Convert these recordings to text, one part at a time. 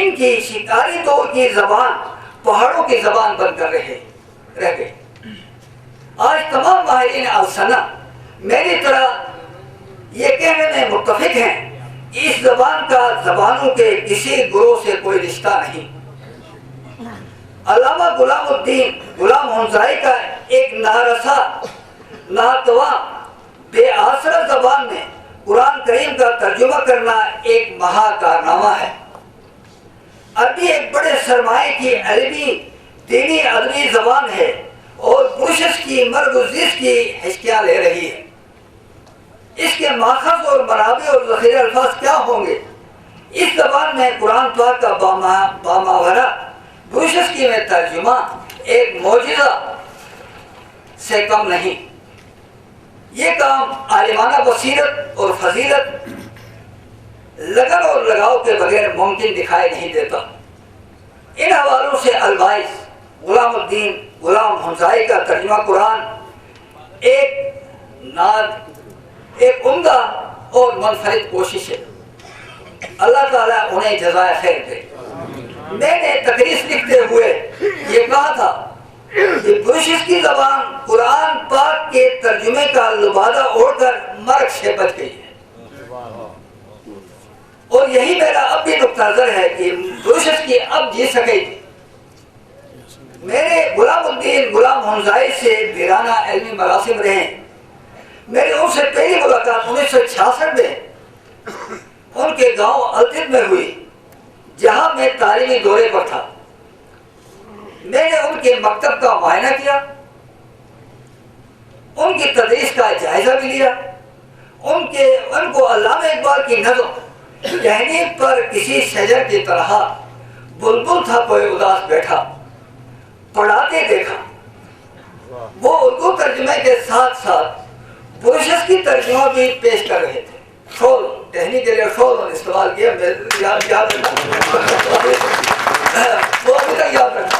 ان کی شکاری دور کی زبان پہاڑوں کی زبان بن کر رہ گئی۔ آج تمام ماہرین السنہ میری طرح یہ کہنے میں متفق ہیں اس زبان کا زبانوں کے کسی گروہ سے کوئی رشتہ نہیں۔ علامہ غلام الدین غلام حنظائی کا ایک نارسا ناتواں بے آسرا زبان میں قرآن کریم کا ترجمہ کرنا ایک مہا کارنامہ ہے۔ عربی ایک بڑے سرمایہ کی علمی دینی ادبی زبان ہے اور پروشش کی مرگ و زیست کی حسکیاں لے رہی ہے۔ اس کے ماخذ اور منابع اور ذخیرہ الفاظ کیا ہوں گے؟ اس زبان میں قرآن پاک کا باماورہ پروشش کی میں ترجمہ ایک معجزہ سے کم نہیں۔ یہ کام عالمانہ بصیرت اور فضیلت لگن اور لگاؤ کے بغیر ممکن دکھائی نہیں دیتا۔ ان حوالوں سے الباعث غلام الدین غلام حنظائی کا ترجمہ قرآن ایک عمدہ اور منفرد کوشش ہے۔ اللہ تعالیٰ انہیں جزائے خیر دے۔ میں نے تقریر لکھتے ہوئے یہ کہا تھا کہ پروشش کی زبان قرآن پاک کے ترجمے کا لبادہ اوڑھ کر مرگ سے بچ گئی ہے، اور یہی میرا اب بھی نقطہ نظر ہے کہ پروشش کی اب جی سکے گی۔ میرے غلام الدین غلام حنظائی سے ویرانہ علمی مراسم رہے ہیں۔ میری ان سے پہلی ملاقات 1966 میں ان کے گاؤں التد میں ہوئی، جہاں میں تعلیمی دورے پر تھا۔ میں نے ان کے مکتب کا معائنہ کیا، ان کی تدریس کا جائزہ بھی لیا۔ ان کو علامہ اقبال کی نظم ٹہنی پر کسی شجر کی طرح بلبل تھا کوئی اداس بیٹھا پڑھاتے دیکھا۔ وہ اردو ترجمے کے ساتھ ساتھ پروشش کی ترجمہ بھی پیش کر رہے تھے۔ شول ٹہنی کے لیے شول استعمال کیا، یاد رکھا وہ ابھی تک یاد رکھا۔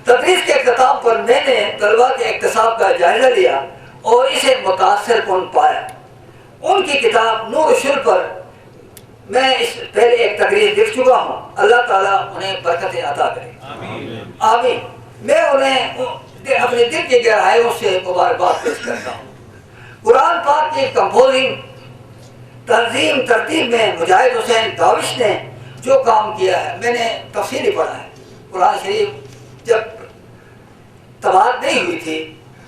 تدریس کے اختتام پر میں نے طلباء کے اکتساب کا جائزہ لیا اور اسے متاثر کن پایا۔ ان کی کتاب نور الشر پر میں اس پہلے ایک تقریر لکھ چکا ہوں۔ اللہ تعالیٰ انہیں برکتیں عطا کرے، آمین۔ میں انہیں اپنے دل کی گہرائیوں سے مبارکباد پیش کرتا ہوں۔ قرآن پاک کی کمپوزنگ تنظیم ترتیب میں مجاہد حسین داوش نے جو کام کیا ہے میں نے تفصیلی پڑھا ہے۔ قرآن شریف جب تباہ نہیں ہوئی تھی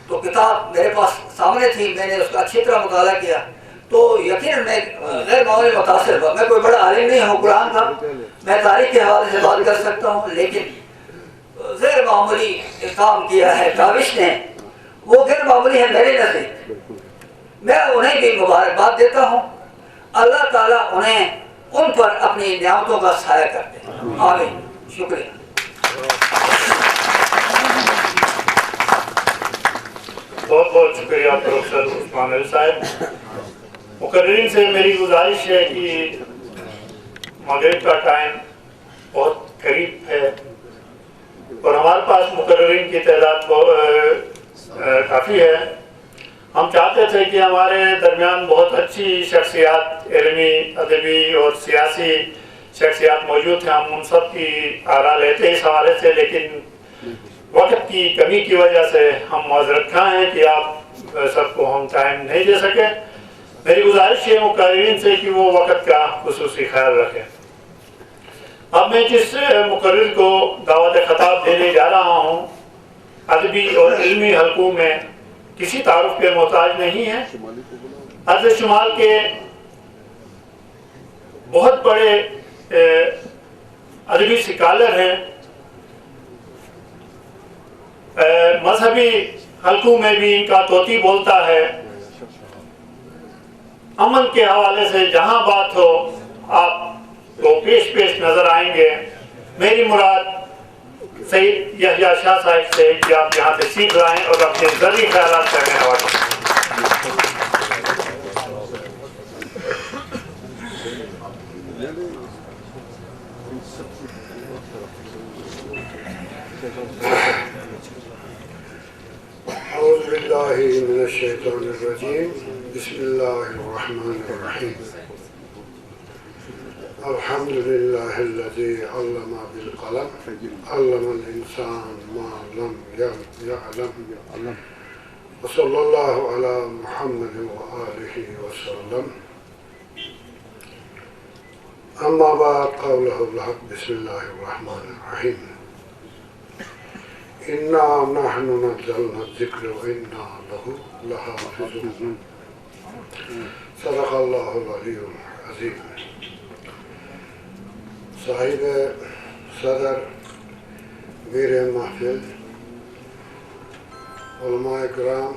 تو کتاب میرے پاس سامنے تھی، میں نے اس کا اچھی طرح مطالعہ کیا تو یقیناً میں غیر معمولی متاثر ہوا۔ میں کوئی بڑا عالم نہیں ہوں قرآن کا، میں تاریخ کے حوالے سے بات کر سکتا ہوں، لیکن غیر معمولی کام کیا ہے داوش نے، وہ غیر معمولی ہے میرے نزدیک۔ میں انہیں بھی مبارکباد دیتا ہوں۔ اللہ تعالیٰ انہیں ان پر اپنی نعمتوں کا سایہ کرتے ہیں، آمین۔ شکریہ۔ بہت بہت شکریہ پروفیسر عثمان علی صاحب۔ مقررین سے میری گزارش ہے کہ مغرب کا ٹائم بہت قریب ہے اور ہمارے پاس مقررین کی تعداد کافی ہے۔ ہم چاہتے تھے کہ ہمارے درمیان بہت اچھی شخصیات، علمی ادبی اور سیاسی شخصیات موجود ہیں، ہم ان سب کی آراء لیتے اس حوالے سے، لیکن وقت کی کمی کی وجہ سے ہم معذرت خواہ ہیں کہ آپ سب کو ہم ٹائم نہیں دے سکے۔ میری گزارش ہے مقررین سے کہ وہ وقت کا خصوصی خیال رکھیں۔ اب میں جس مقرر کو دعوت خطاب دینے جا رہا ہوں ادبی اور علمی حلقوں میں کسی تعارف کے محتاج نہیں ہے۔ ارض شمال کے بہت بڑے ادبی سکالر ہیں، مذہبی حلقوں میں بھی ان کا طوطی بولتا ہے۔ امن کے حوالے سے جہاں بات ہو آپ کو پیش نظر آئیں گے۔ میری مراد سید یحییٰ شاہ صاحب سے کہ آپ یہاں سے سیکھ لائیں اور اپنے ذرعی خیالات کرنے والے۔ اعوذ باللہ من الشیطان الرجیم، بسم اللہ الرحمن الرحیم۔ الحمد لله الذي علم بالقلم علم الإنسان ما لم يعلم وصلى الله على محمد وآله وسلم أما بعد قوله الحق بسم الله الرحمن الرحيم إنا نحن نزلنا الذكر وإنا له لحافظون صدق الله العلي العظيم صاحب صدر میر محفل علماء کرام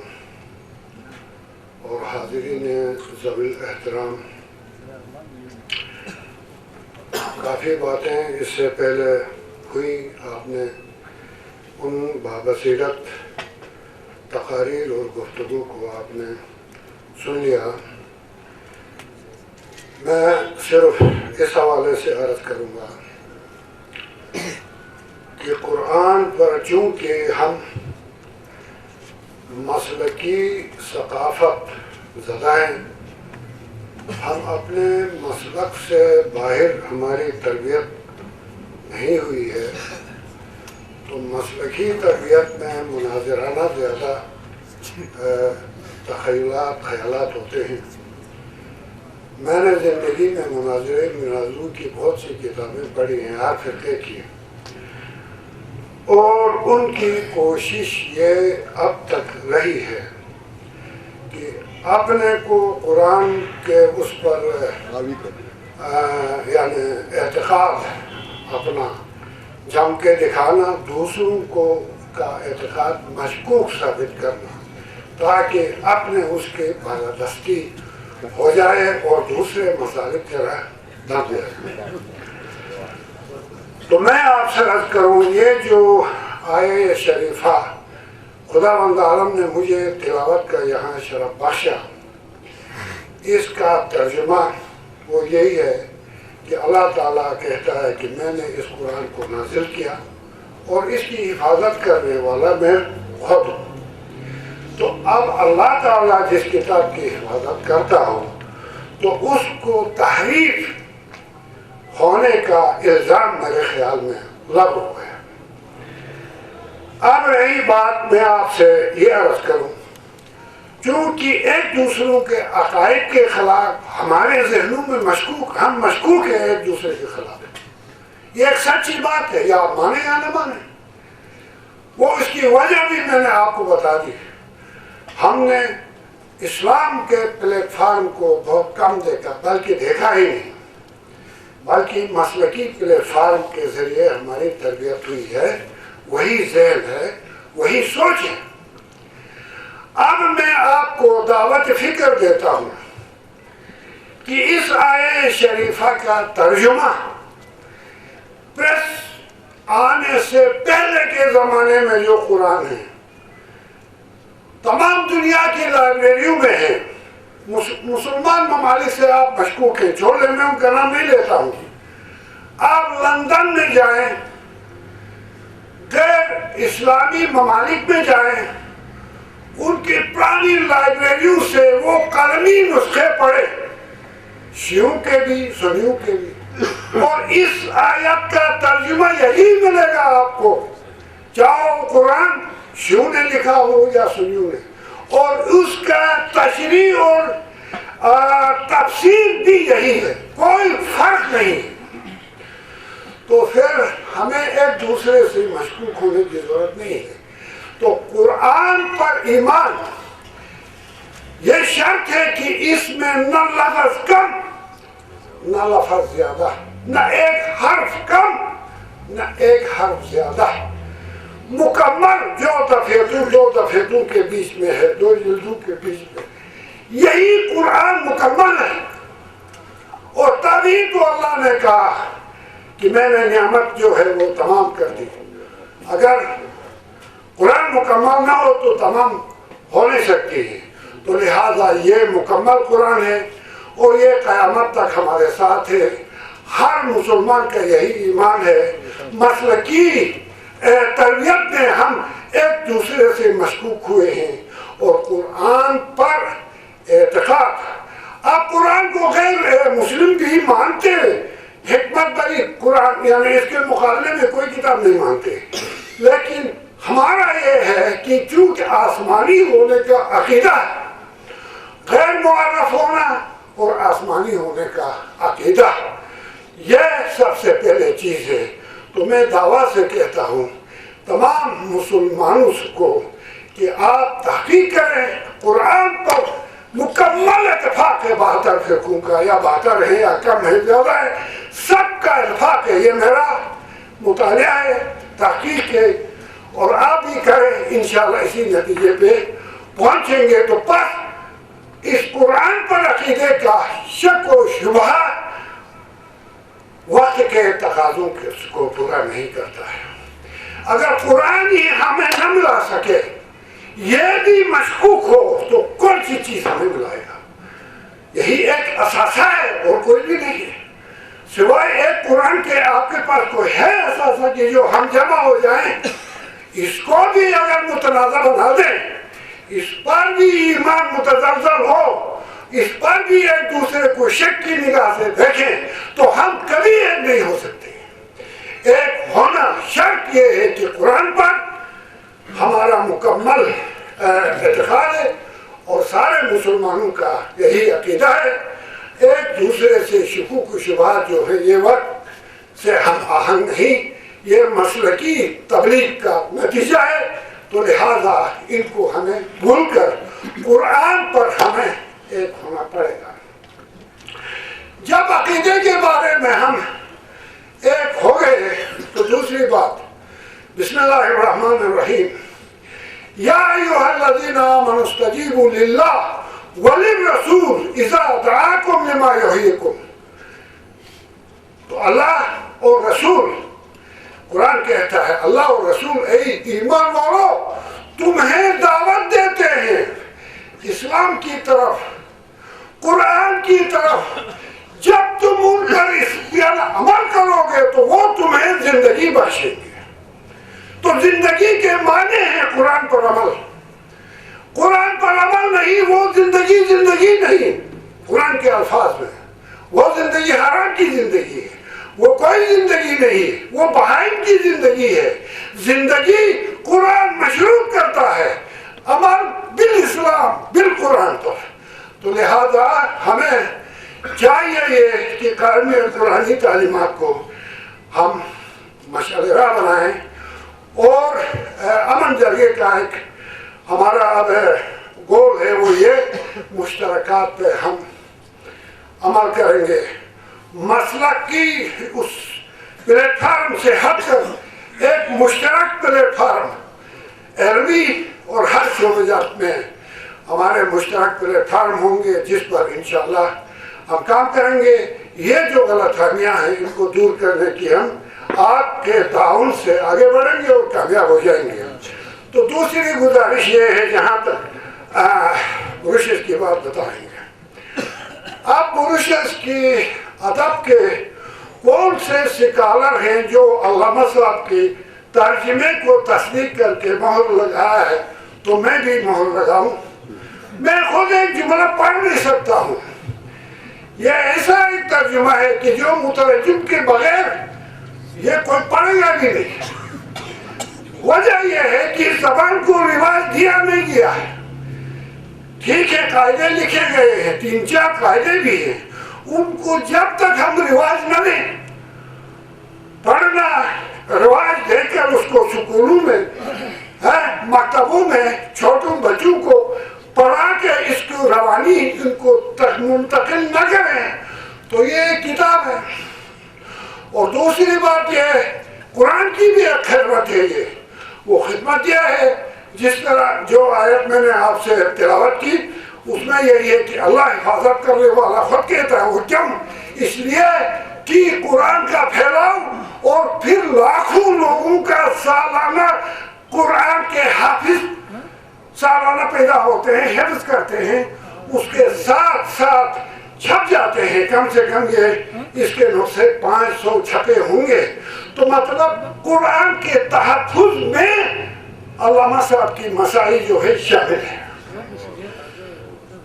اور حاضرین ذوی الاحترام، کافی باتیں اس سے پہلے ہوئی، آپ نے ان بابصیرت تقاریر اور گفتگو کو آپ نے سن لیا۔ میں صرف اس حوالے سے عرض کروں گا کہ قرآن پر چونکہ ہم مسلکی ثقافت زدہ ہیں، ہم اپنے مسلک سے باہر ہماری تربیت نہیں ہوئی ہے، تو مسلکی تربیت میں مناظرانہ زیادہ خیالات ہوتے ہیں۔ میں نے زندگی میں مناظروں کی بہت سی کتابیں پڑھی ہیں، ہر فرقے کی، اور ان کی کوشش یہ اب تک رہی ہے کہ اپنے کو قرآن کے اس پر یعنی اعتقاد اپنا جم کے دکھانا، دوسروں کو کا اعتقاد مشکوک ثابت کرنا، تاکہ اپنے اس کے بالادستی ہو جائے اور دوسرے مسالک کی راہ نہ دے۔ تو میں آپ سے عرض کروں، یہ جو آیہ شریفہ خداوند عالم نے مجھے تلاوت کا یہاں شرف بخشا، اس کا ترجمہ وہ یہی ہے کہ اللہ تعالیٰ کہتا ہے کہ میں نے اس قرآن کو نازل کیا اور اس کی حفاظت کرنے والا میں خود ہوں۔ تو اب اللہ تعالیٰ جس کتاب کی حفاظت کرتا ہو تو اس کو تحریف ہونے کا الزام میرے خیال میں لگ ہو گیا۔ اب رہی بات، میں آپ سے یہ عرض کروں، چونکہ ایک دوسروں کے عقائد کے خلاف ہمارے ذہنوں میں ہم مشکوک ہیں ایک دوسرے کے خلاف، یہ ایک سچی بات ہے، یا آپ مانیں یا نہ مانیں۔ وہ اس کی وجہ بھی میں نے آپ کو بتا دی۔ ہم نے اسلام کے پلیٹ فارم کو بہت کم دیکھا، بلکہ دیکھا ہی نہیں، بلکہ مسلکی پلیٹ فارم کے ذریعے ہماری تربیت ہوئی ہے، وہی ذہن ہے، وہی سوچ ہے۔ اب میں آپ کو دعوت فکر دیتا ہوں کہ اس آیہ شریفہ کا ترجمہ پریس آنے سے پہلے کے زمانے میں جو قرآن ہے تمام دنیا کی لائبریریوں میں ہے۔ مسلمان ممالک سے آپ مشکوک ہیں، چھوڑ لیں، میں ان کا نام نہیں لیتا ہوں۔ آپ لندن میں جائیں، غیر اسلامی ممالک میں جائیں، ان کی پرانی لائبریریوں سے وہ قلمی نسخے پڑھے، شیعوں کے بھی سنیوں کے بھی، اور اس آیت کا ترجمہ یہی ملے گا آپ کو، چاہو قرآن شیعوں نے لکھا ہو یا سنیوں نے، اور اس کا تشریح اور تفسیر بھی یہی ہے، کوئی فرق نہیں۔ تو پھر ہمیں ایک دوسرے سے مشکوک ہونے کی ضرورت نہیں ہے۔ تو قرآن پر ایمان یہ شرط ہے کہ اس میں نہ لفظ کم نہ لفظ زیادہ، نہ ایک حرف کم نہ ایک حرف زیادہ، مکمل جو دفعتوں کے بیچ میں ہے، دو جلدوں کے بیچ میں، یہی قرآن مکمل ہے۔ اور تبھی تو اللہ نے کہا کہ میں نے نعمت جو ہے وہ تمام کر دی۔ اگر قرآن مکمل نہ ہو تو تمام ہو نہیں سکتی ہے، تو لہذا یہ مکمل قرآن ہے اور یہ قیامت تک ہمارے ساتھ ہے۔ ہر مسلمان کا یہی ایمان ہے۔ مسلکی تربیت میں ہم ایک دوسرے سے مشکوک ہوئے ہیں اور قرآن پر اعتقاد، آپ قرآن کو غیر مسلم بھی مانتے حکمت بری قرآن یعنی اس کے مقابلے میں کوئی کتاب نہیں مانتے، لیکن ہمارا یہ ہے کہ چونکہ آسمانی ہونے کا عقیدہ ہے، غیر معرف ہونا اور آسمانی ہونے کا عقیدہ، یہ سب سے پہلے چیز ہے۔ تو میں دعویٰ سے کہتا ہوں تمام مسلمانوں کو کہ آپ تحقیق کریں قرآن پر، مکمل اتفاق ہے 72 فرقوں کا، یا 72 ہے یا کم ہے زیادہ ہے، سب کا اتفاق ہے۔ یہ میرا مطالعہ ہے، تحقیق ہے، اور آپ بھی کریں، انشاءاللہ اسی نتیجے پہ پہنچیں گے۔ تو بس اس قرآن پر عقیدے کا شک و شبہ وقت کے تقاضوں کو پورا نہیں کرتا ہے۔ اگر قرآن ہی ہمیں نہ ملا سکے، یہ بھی مشکوک ہو، تو کون سی چیز ہمیں ملائے گا؟ یہی ایک اثاثہ ہے اور کوئی بھی نہیں ہے سوائے ایک قرآن کے۔ آپ کے پاس کوئی ہے اثاثہ کہ جو ہم جمع ہو جائیں، اس کو بھی اگر متنازع بنا دیں، اس پر بھی ایمان متزلزل ہو، اس پر بھی ایک دوسرے کو شک کی نگاہ سے دیکھیں، تو ہم کبھی ایک نہیں ہو سکتے۔ ایک ہونا شرط یہ ہے کہ قرآن پر ہمارا مکمل اعتقاد ہے اور سارے مسلمانوں کا یہی عقیدہ ہے۔ ایک دوسرے سے شکوک و شبہات جو ہے یہ وقت سے ہم آہنگ نہیں، یہ مسلکی تبلیغ کا نتیجہ ہے۔ تو لہذا ان کو ہمیں بھول کر قرآن پر ہمیں ایک ہونا پڑے گا۔ جب عقیدے کے بارے میں ہم ایک ہو گئے تو دوسری بات، بسم اللہ الرحمن الرحیم، یا ایھا الذین آمنوا استجیبوا للہ وللرسول اذا دعاکم لما یحییکم۔ تو اللہ اور رسول، قرآن کہتا ہے اللہ اور رسول اے ایمان والو تمہیں دعوت دیتے ہیں اسلام کی طرف، قرآن کی طرف۔ جب تم ان پر اس پر عمل کرو گے تو وہ تمہیں زندگی بخشیں گے۔ تو زندگی کے معنی ہیں قرآن پر عمل۔ قرآن پر عمل نہیں، وہ زندگی نہیں قرآن کے الفاظ میں، وہ زندگی حرام کی زندگی ہے، وہ کوئی زندگی نہیں، وہ بہائم کی زندگی ہے۔ زندگی قرآن مشروع کرتا ہے، عمل بالاسلام بالقرآن پر۔ تو لہذا ہمیں چاہیے یہ کہ قائم قرآنی تعلیمات کو ہم مشعل راہ بنائیں، اور امن جرگے کا ایک ہمارا اب گول ہے، وہ یہ مشترکات پہ ہم عمل کریں گے۔ مسلک کی اس پلیٹ فارم سے ہٹ کر ایک مشترک پلیٹ فارم علمی اور ہر شعبات میں ہمارے مشترک پلیٹ فارم ہوں گے، جس پر انشاءاللہ ہم کام کریں گے۔ یہ جو غلط فہمیاں ہیں ان کو دور کرنے کی ہم آپ کے تعاون سے آگے بڑھیں گے اور کامیاب ہو جائیں گے۔ تو دوسری گزارش یہ ہے، جہاں تک بروشس کی بات بتائیں گے، آپ بروشس کی ادب کے کون سے سکالر ہیں جو علامہ صاحب کے ترجمے کو تصدیق کر کے مہر لگایا ہے؟ تو میں بھی مہر لگاؤں۔ میں خود ایک جملہ پڑھ نہیں سکتا ہوں، یہ ایسا ایک ترجمہ ہے کہ جو مترجم کے بغیر یہ کوئی پڑھے گا بھی نہیں۔ وجہ یہ ہے کہ اس زبان کو رواج دیا نہیں گیا ہے۔ ٹھیک ہے قاعدے لکھے گئے ہیں، 3-4 قاعدے بھی ہیں، ان کو جب تک ہم رواج نہ دیں، پڑھنا رواج دے کر اس کو سکولوں میں مکتبوں میں چھوٹوں بچوں کو پڑھا کے اس کو روانی ان کو منتقل نہ کریں، تو یہ ایک کتاب ہے۔ اور دوسری بات یہ ہے، قرآن کی بھی ایک خدمت ہے، وہ خدمت یہ ہے جس طرح جو آیت میں نے آپ سے تلاوت کی، اس میں یہی ہے کہ اللہ حفاظت کرنے والا خود کہتا ہے، وہ کم اس لیے کہ قرآن کا پھیلاؤ اور پھر لاکھوں لوگوں کا سالانہ قرآن کے حافظ سالانہ پیدا ہوتے ہیں، حفظ کرتے ہیں، اس کے ساتھ ساتھ چھپ جاتے ہیں، کم سے کم یہ اس کے نسخے 500 چھپے ہوں گے۔ تو مطلب قرآن کے تحفظ میں علامہ صاحب کی مساعی جو ہے شامل ہے۔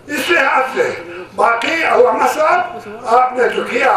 اس لحاظ سے باقی علامہ صاحب آپ نے تو کیا،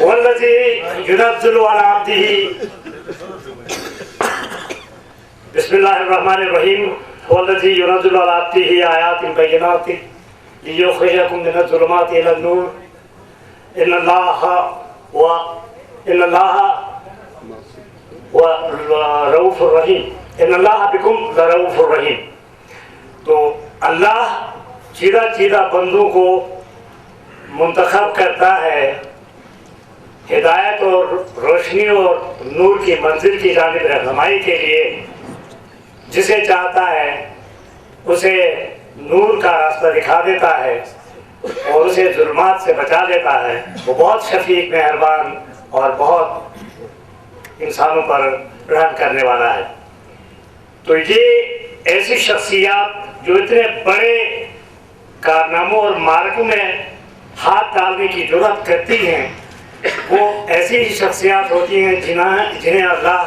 والذی ينزل على عبده بسم اللہ الرحمن الرحیم والذی ينزل على عبده آیات بینات لیخرجکم من الظلمات الى النور ان اللہ رؤوف الرحیم ان اللہ بکم لرؤوف الرحیم. تو اللہ چیدہ چیدہ بندوں کو منتخب کرتا ہے ہدایت اور روشنی اور نور کی منزل کی جانب رہنمائی کے لیے. جسے چاہتا ہے اسے نور کا راستہ دکھا دیتا ہے اور اسے ظلمات سے بچا لیتا ہے. وہ بہت شفیق مہربان اور بہت انسانوں پر رحم کرنے والا ہے. تو یہ ایسی شخصیات جو اتنے بڑے کارناموں اور مارکوں میں ہاتھ ڈالنے کی جرات کرتی ہیں وہ ایسی ہی شخصیات ہوتی ہیں جنہیں اللہ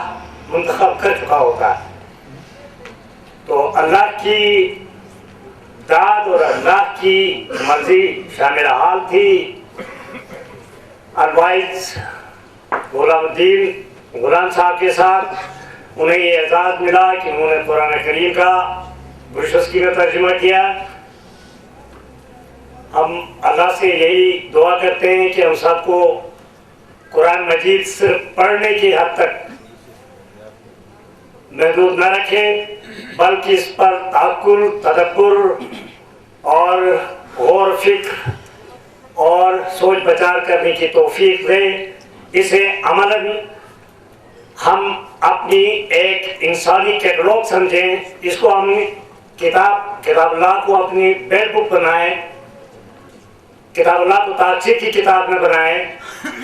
منتخب کر چکا ہوتا ہے. تو اللہ کی داد اور اللہ کی مرضی شامل حال تھی الوائز غلام الدین غلام صاحب کے ساتھ. انہیں یہ اعزاز ملا کہ انہوں نے قرآن کریم کا برشسکی میں ترجمہ کیا. ہم اللہ سے یہی دعا کرتے ہیں کہ ہم سب کو قرآن مجید صرف پڑھنے کی حد تک محدود نہ رکھے بلکہ اس پر تعقل تدبر اور غور و فکر اور سوچ بچار کرنے کی توفیق دے. اسے عملاً ہم اپنی ایک انسانی کیٹلاگ سمجھیں. اس کو ہم کتاب اللہ کو اپنی بیڈ بک بنائیں, کتاب اللہ کو تاجر کی کتاب میں بنائیں,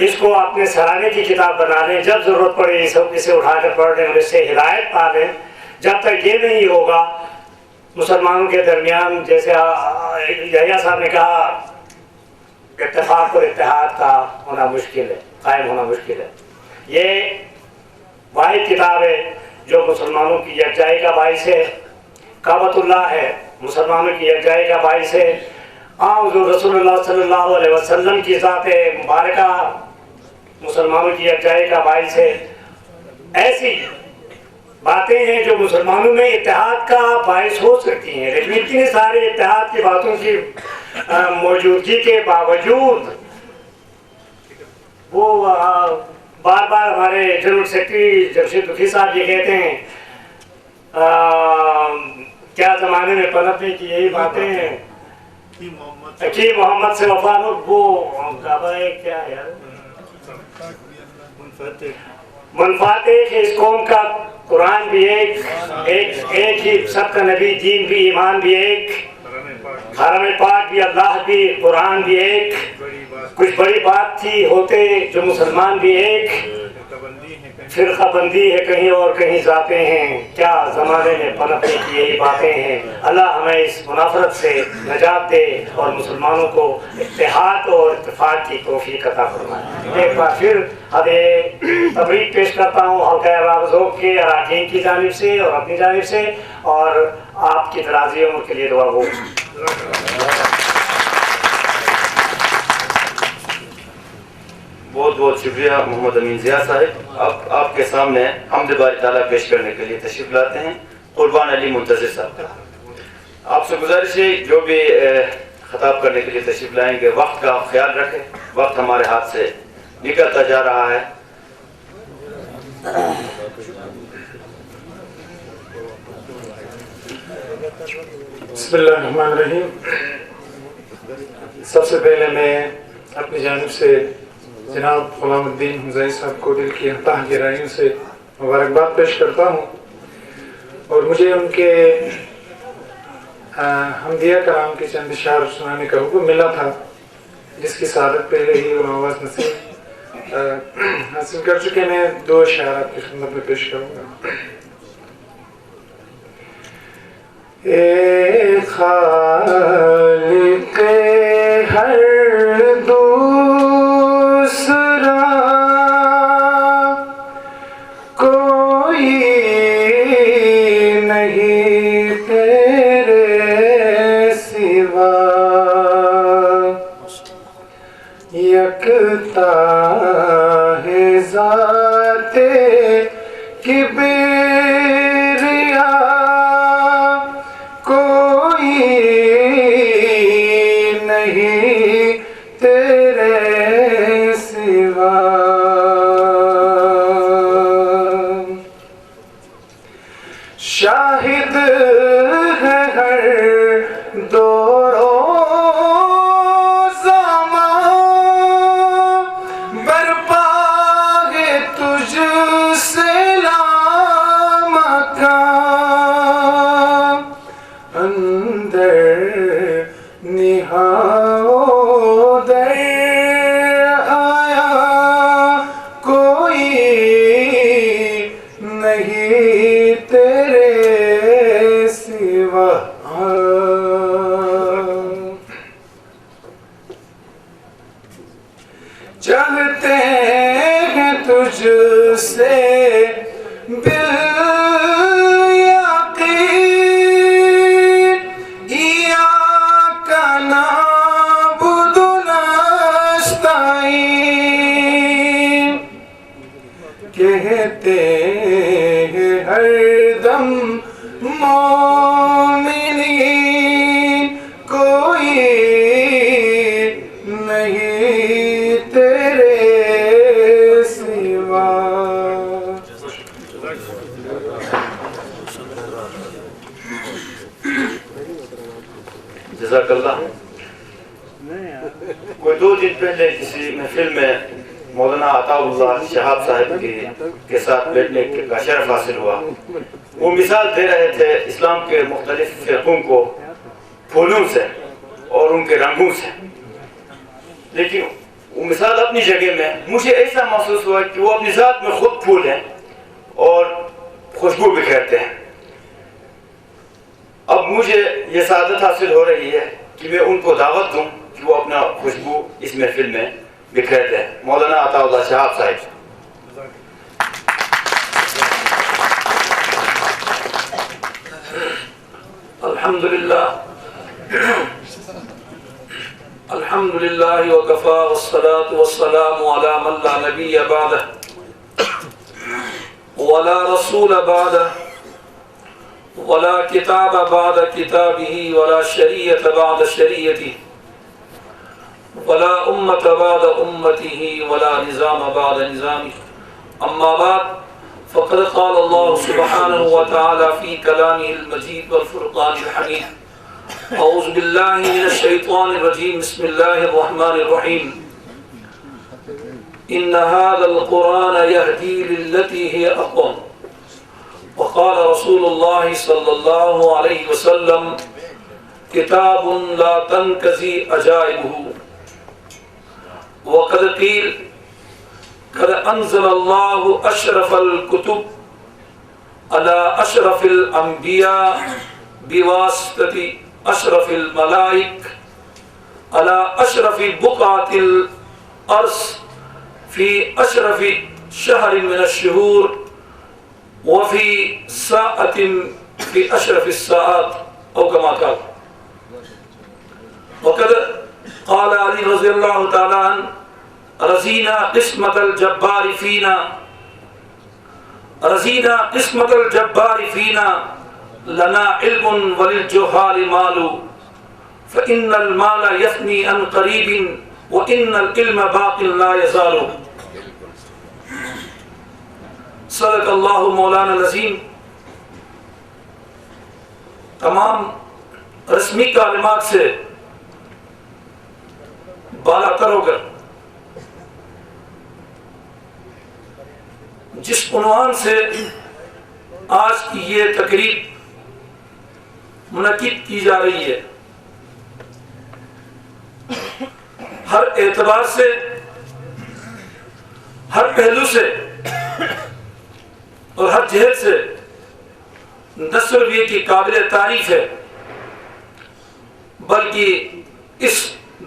اس کو اپنے سرانے کی کتاب بنا لیں. جب ضرورت پڑے اسے اٹھا کر پڑھ لیں اور اس سے ہدایت پا لیں. جب تک یہ نہیں ہوگا مسلمانوں کے درمیان جیسے یحییٰ صاحب نے کہا اتفاق اور اتحاد کا ہونا مشکل ہے, قائم ہونا مشکل ہے. یہ واحد کتاب ہے جو مسلمانوں کی یکجائی کا باعث ہے. کعبۃ اللہ ہے, مسلمانوں کی یکجائی کا باعث ہے. حضور رسول اللہ صلی اللہ علیہ وسلم کی ذات مبارکہ مسلمانوں کی یکجائی کا باعث ہے. ایسی باتیں ہیں جو مسلمانوں میں اتحاد کا باعث ہو سکتی ہیں. لیکن اتنے سارے اتحاد کی باتوں کی موجودگی کے باوجود وہ بار بار ہمارے جنرل سیکرٹری جمشید دکھی صاحب یہ کہتے ہیں کیا زمانے میں پنپنے کی یہی باتیں ہیں کہ محمد سے وفا وہ کیا ہے منفعت ایک ہے اس قوم کا. قرآن بھی ایک ہی, سب کا نبی, دین بھی, ایمان بھی ایک, حرم پاک بھی, اللہ بھی, قرآن بھی ایک. کچھ بڑی بات تھی ہوتے جو مسلمان بھی ایک, فرقہ بندی ہے کہیں اور کہیں ذاتیں ہیں. کیا زمانے میں پنپنے کی یہی باتیں ہیں. اللہ ہمیں اس منافرت سے نجات دے اور مسلمانوں کو اتحاد اور اتفاق کی توفیق عطا فرمائے. ایک بار پھر اب تبریک پیش کرتا ہوں حلقہ راغزوق کے اراکین کی جانب سے اور اپنی جانب سے, اور آپ کی دراز عمر کے لیے دعا ہو. بہت بہت شکریہ محمد امین ضیاء صاحب. اب آپ کے سامنے حمد باری تعالیٰ پیش کرنے کے لیے تشریف لاتے ہیں قربان علی منتظر صاحب. آپ سے گزارش ہے جو بھی خطاب کرنے کے لیے تشریف لائیں گے وقت کا خیال رکھیں. وقت ہمارے ہاتھ سے نکلتا جا رہا ہے. بسم اللہ الرحمن الرحیم. سب سے پہلے میں اپنی جانب سے جناب غلام الدین حمزائی صاحب کو دل کی تہ گہرائیوں سے مبارکباد پیش کرتا ہوں, اور مجھے ان کے حمدیہ کلام کے چند اشعار سنانے کا حکم ملا تھا جس کی سعادت پہلے ہی علامہ عباس نسیم حاصل کر چکے. میں دو اشعار آپ کی خدمت میں پیش کروں گا. اے خالق ہر دوسرا کوئی نہیں تیرے سوا, یکتا ہے ذات کبریا کوئی نہیں تیرے سوا شاہد ہے ہر دور و زمان برپا ہے تجھ سے لامکان اندر نہاؤ در آیا کوئی نہیں تیرے سوا چاہتے ہیں تجھ سے بالیقین ایاک نعبد و نستعین کہتے ہیں ہر دم مومنین کوئی نہیں تیرے سوا جزاک اللہ. کوئی 2 دن پہلے کسی محفل میں مولانا عطا اللہ شہاب صاحب کے ساتھ بیٹھنے کا شرف حاصل ہوا. وہ مثال دے رہے تھے اسلام کے مختلف فرقوں کو پھولوں سے اور ان کے رنگوں سے، لیکن وہ مثال اپنی جگہ میں مجھے ایسا محسوس ہوا کہ وہ اپنی ذات میں خود پھول ہیں اور خوشبو بکھیرتے ہیں. اب مجھے یہ سعادت حاصل ہو رہی ہے کہ میں ان کو دعوت دوں کہ وہ اپنا خوشبو اس محفل میں بکھیر دیں. مولانا عطا اللہ شہاب صاحب. الحمدللہ الحمدللہ وکفا والصلاة والسلام علی من لا نبی بعدہ ولا رسول بعدہ ولا کتاب بعد کتابہ ولا شریعت بعد شریعتہ ولا امت بعد امتہ ولا نظام بعد نظامہ. اما بعد فقد قال اللہ سبحانہ وتعالی فی کلامہ المجید والفرقان الحمید. اعوذ باللہ من الشیطان الرجیم. بسم اللہ الرحمن الرحیم. ان هذا القرآن يهدي للتي هي اقوم. وقال رسول الله صلى الله عليه وسلم كتاب لا تنقضي عجائبه. وقد قيل قد انزل الله اشرف الكتب على اشرف الانبياء بواسطة اشرف الملائک على اشرف بقعة الارض في اشرف شهر من الشهور وفي ساعة في اشرف الساعات او كما قال. وقد قال علی رضی اللہ تعالی عنہ رضینا قسمت الجبار فینا رضینا قسمت الجبار فینا لنا علم وللجہال مال فإن المال يفني عن قریب وإن العلم باق لا يزال. صدق اللہ مولانا العظیم. تمام رسمی کلمات سے بالا تر ہو کر جس عنوان سے آج کی یہ تقریب منعقد کی جا رہی ہے، ہر اعتبار سے، ہر پہلو سے اور ہر جہت سے نہ صرف یہ کہ قابل تعریف ہے، بلکہ اس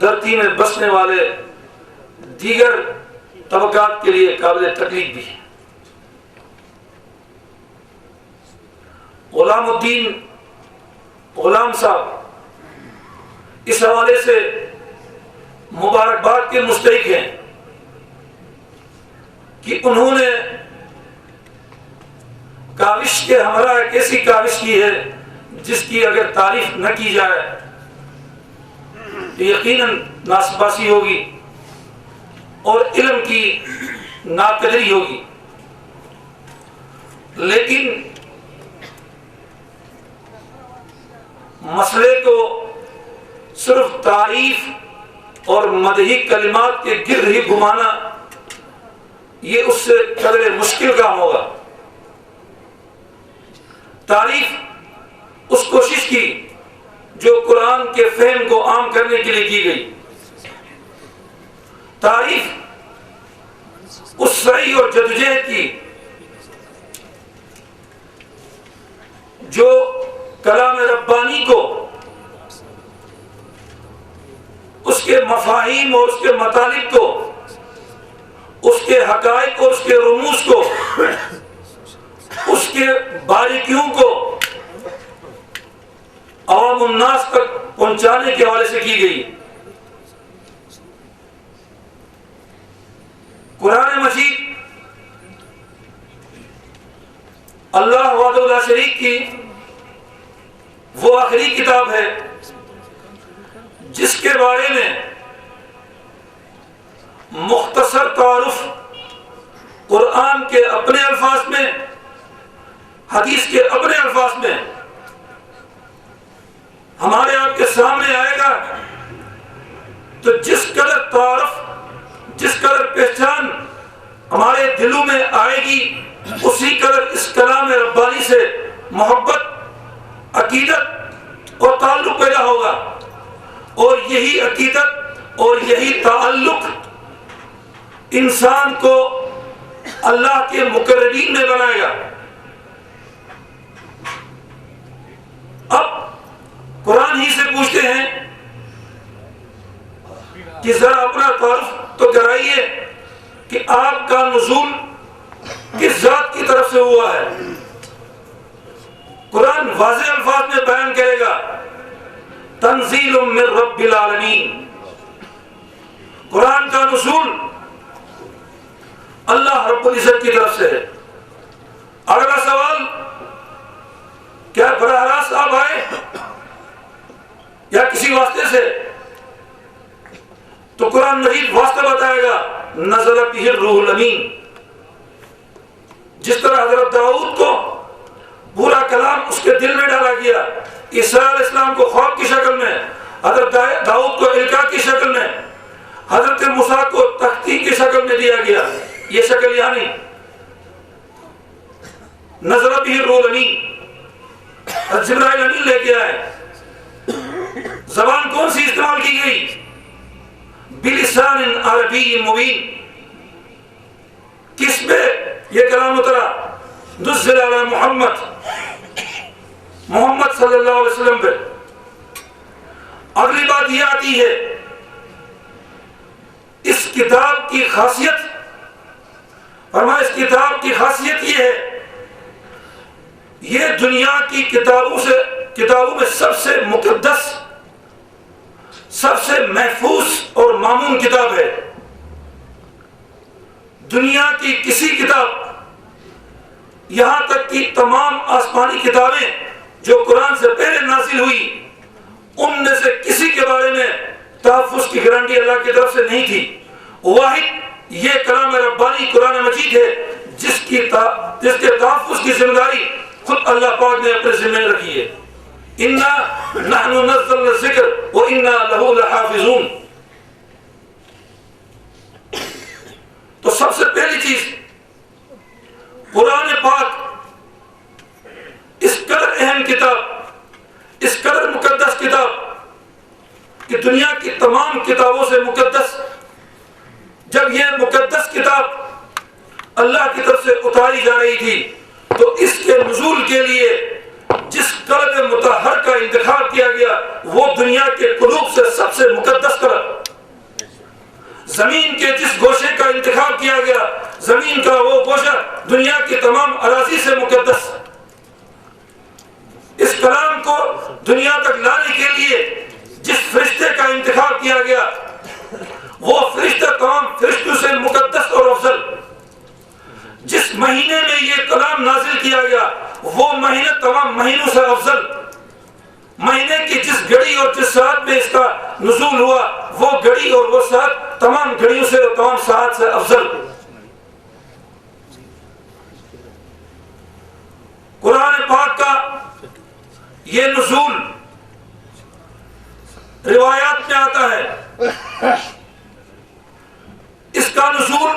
دھرتی میں بسنے والے دیگر طبقات کے لیے قابل تکلیف بھی ہے. غلام الدین غلام صاحب اس حوالے سے مبارکباد کے مستحق ہیں کہ انہوں نے کاوش کے ہمراہ ایک ایسی کاوش کی ہے جس کی اگر تعریف نہ کی جائے تو یقیناً ناسپاسی ہوگی اور علم کی ناقدری ہوگی. لیکن مسئلے کو صرف تعریف اور مدحی کلمات کے گرد ہی گھمانا یہ اس سے قدر مشکل کام ہوگا. تعریف اس کوشش کی جو قرآن کے فہم کو عام کرنے کے لیے کی گئی. تعریف اس سعی اور جدوجہد کی جو کلام ربانی کو اس کے مفاہیم اور اس کے مطالب کو، اس کے حقائق اور اس کے رموز کو، اس کے باریکیوں کو عوام الناس تک پہنچانے کے حوالے سے کی گئی. قرآن مجید اللہ وحدہ لا شریک کی وہ آخری کتاب ہے جس کے بارے میں مختصر تعارف قرآن کے اپنے الفاظ میں، حدیث کے اپنے الفاظ میں ہمارے آپ کے سامنے آئے گا. تو جس قدر تعارف، جس قدر پہچان ہمارے دلوں میں آئے گی، اسی قدر اس کلام ربانی سے محبت، عقیدت اور تعلق پیدا ہوگا. اور یہی عقیدت اور یہی تعلق انسان کو اللہ کے مقربین میں بنائے گا. اب قرآن ہی سے پوچھتے ہیں کہ ذرا اپنا تعارف تو کرائیے کہ آپ کا نزول کس ذات کی طرف سے ہوا ہے. قرآن واضح الفاظ میں بیان کرے گا تنزیل من رب العالمین. قرآن کا نزول اللہ رب العزت کی طرف سے ہے. اگلا سوال، کیا براہ راست آپ آئے یا کسی واسطے سے؟ تو قرآن مجید واسطہ بتائے گا نزل بہ الروح الامین. جس طرح حضرت داؤد کو پورا کلام اس کے دل میں ڈالا گیا، عیسیٰ علیہ السلام کو خواب کی شکل میں، حضرت داؤد کو القاء کی شکل میں، حضرت موسیٰ کو تختی کی شکل میں دیا گیا. یہ شکل یہاں نہیں. نزل بہ الروح الامین، جبرائیل امین لے کے آئے. زبان کون سی استعمال کی گئی؟ بلسان عربی مبین. کس پہ یہ کلام اترا؟ نزل علی محمد صلی اللہ علیہ وسلم پہ. اگلی بات یہ آتی ہے، اس کتاب کی خاصیت، فرمایا اس کتاب کی خاصیت یہ ہے، یہ دنیا کی کتابوں میں سب سے مقدس، سب سے محفوظ اور مامون کتاب ہے. دنیا کی کسی کتاب، یہاں تک کہ تمام آسمانی کتابیں جو قرآن سے پہلے نازل ہوئی، ان میں سے کسی کے بارے میں تحفظ کی گارنٹی اللہ کی طرف سے نہیں تھی. واحد یہ کلام ربانی قرآن مجید ہے جس کے تحفظ کی ذمہ داری خود اللہ پاک نے اپنے ذمہ رکھی ہے. اِنَّا نَحْنُ نَزَّلْنَا الذِّكْرَ وَإِنَّا لَهُ لَحَافِظُونَ. تو سب سے پہلی چیز، قرآن پاک اس قدر اہم کتاب، اس قدر مقدس کتاب کہ دنیا کی تمام کتابوں سے مقدس. جب یہ مقدس کتاب اللہ کی طرف سے اتاری جا رہی تھی تو اس کے نزول کے لیے جس قلب مطہر کا انتخاب کیا گیا وہ دنیا کے قلوب سے سب سے مقدس قلب. زمین کے جس گوشے کا انتخاب کیا گیا، زمین کا وہ گوشہ دنیا کی تمام اراضی سے مقدس. اس کلام کو دنیا تک لانے کے لیے جس فرشتے کا انتخاب کیا گیا وہ فرشتہ تمام فرشتوں سے مقدس اور افضل. وہ مہینہ تمام مہینوں سے افضل، مہینے کی جس گھڑی اور جس ساعت میں اس کا نزول ہوا وہ گھڑی اور وہ ساعت تمام گھڑیوں سے اور تمام ساعت سے افضل۔ قرآن پاک کا یہ نزول روایات میں آتا ہے، اس کا نزول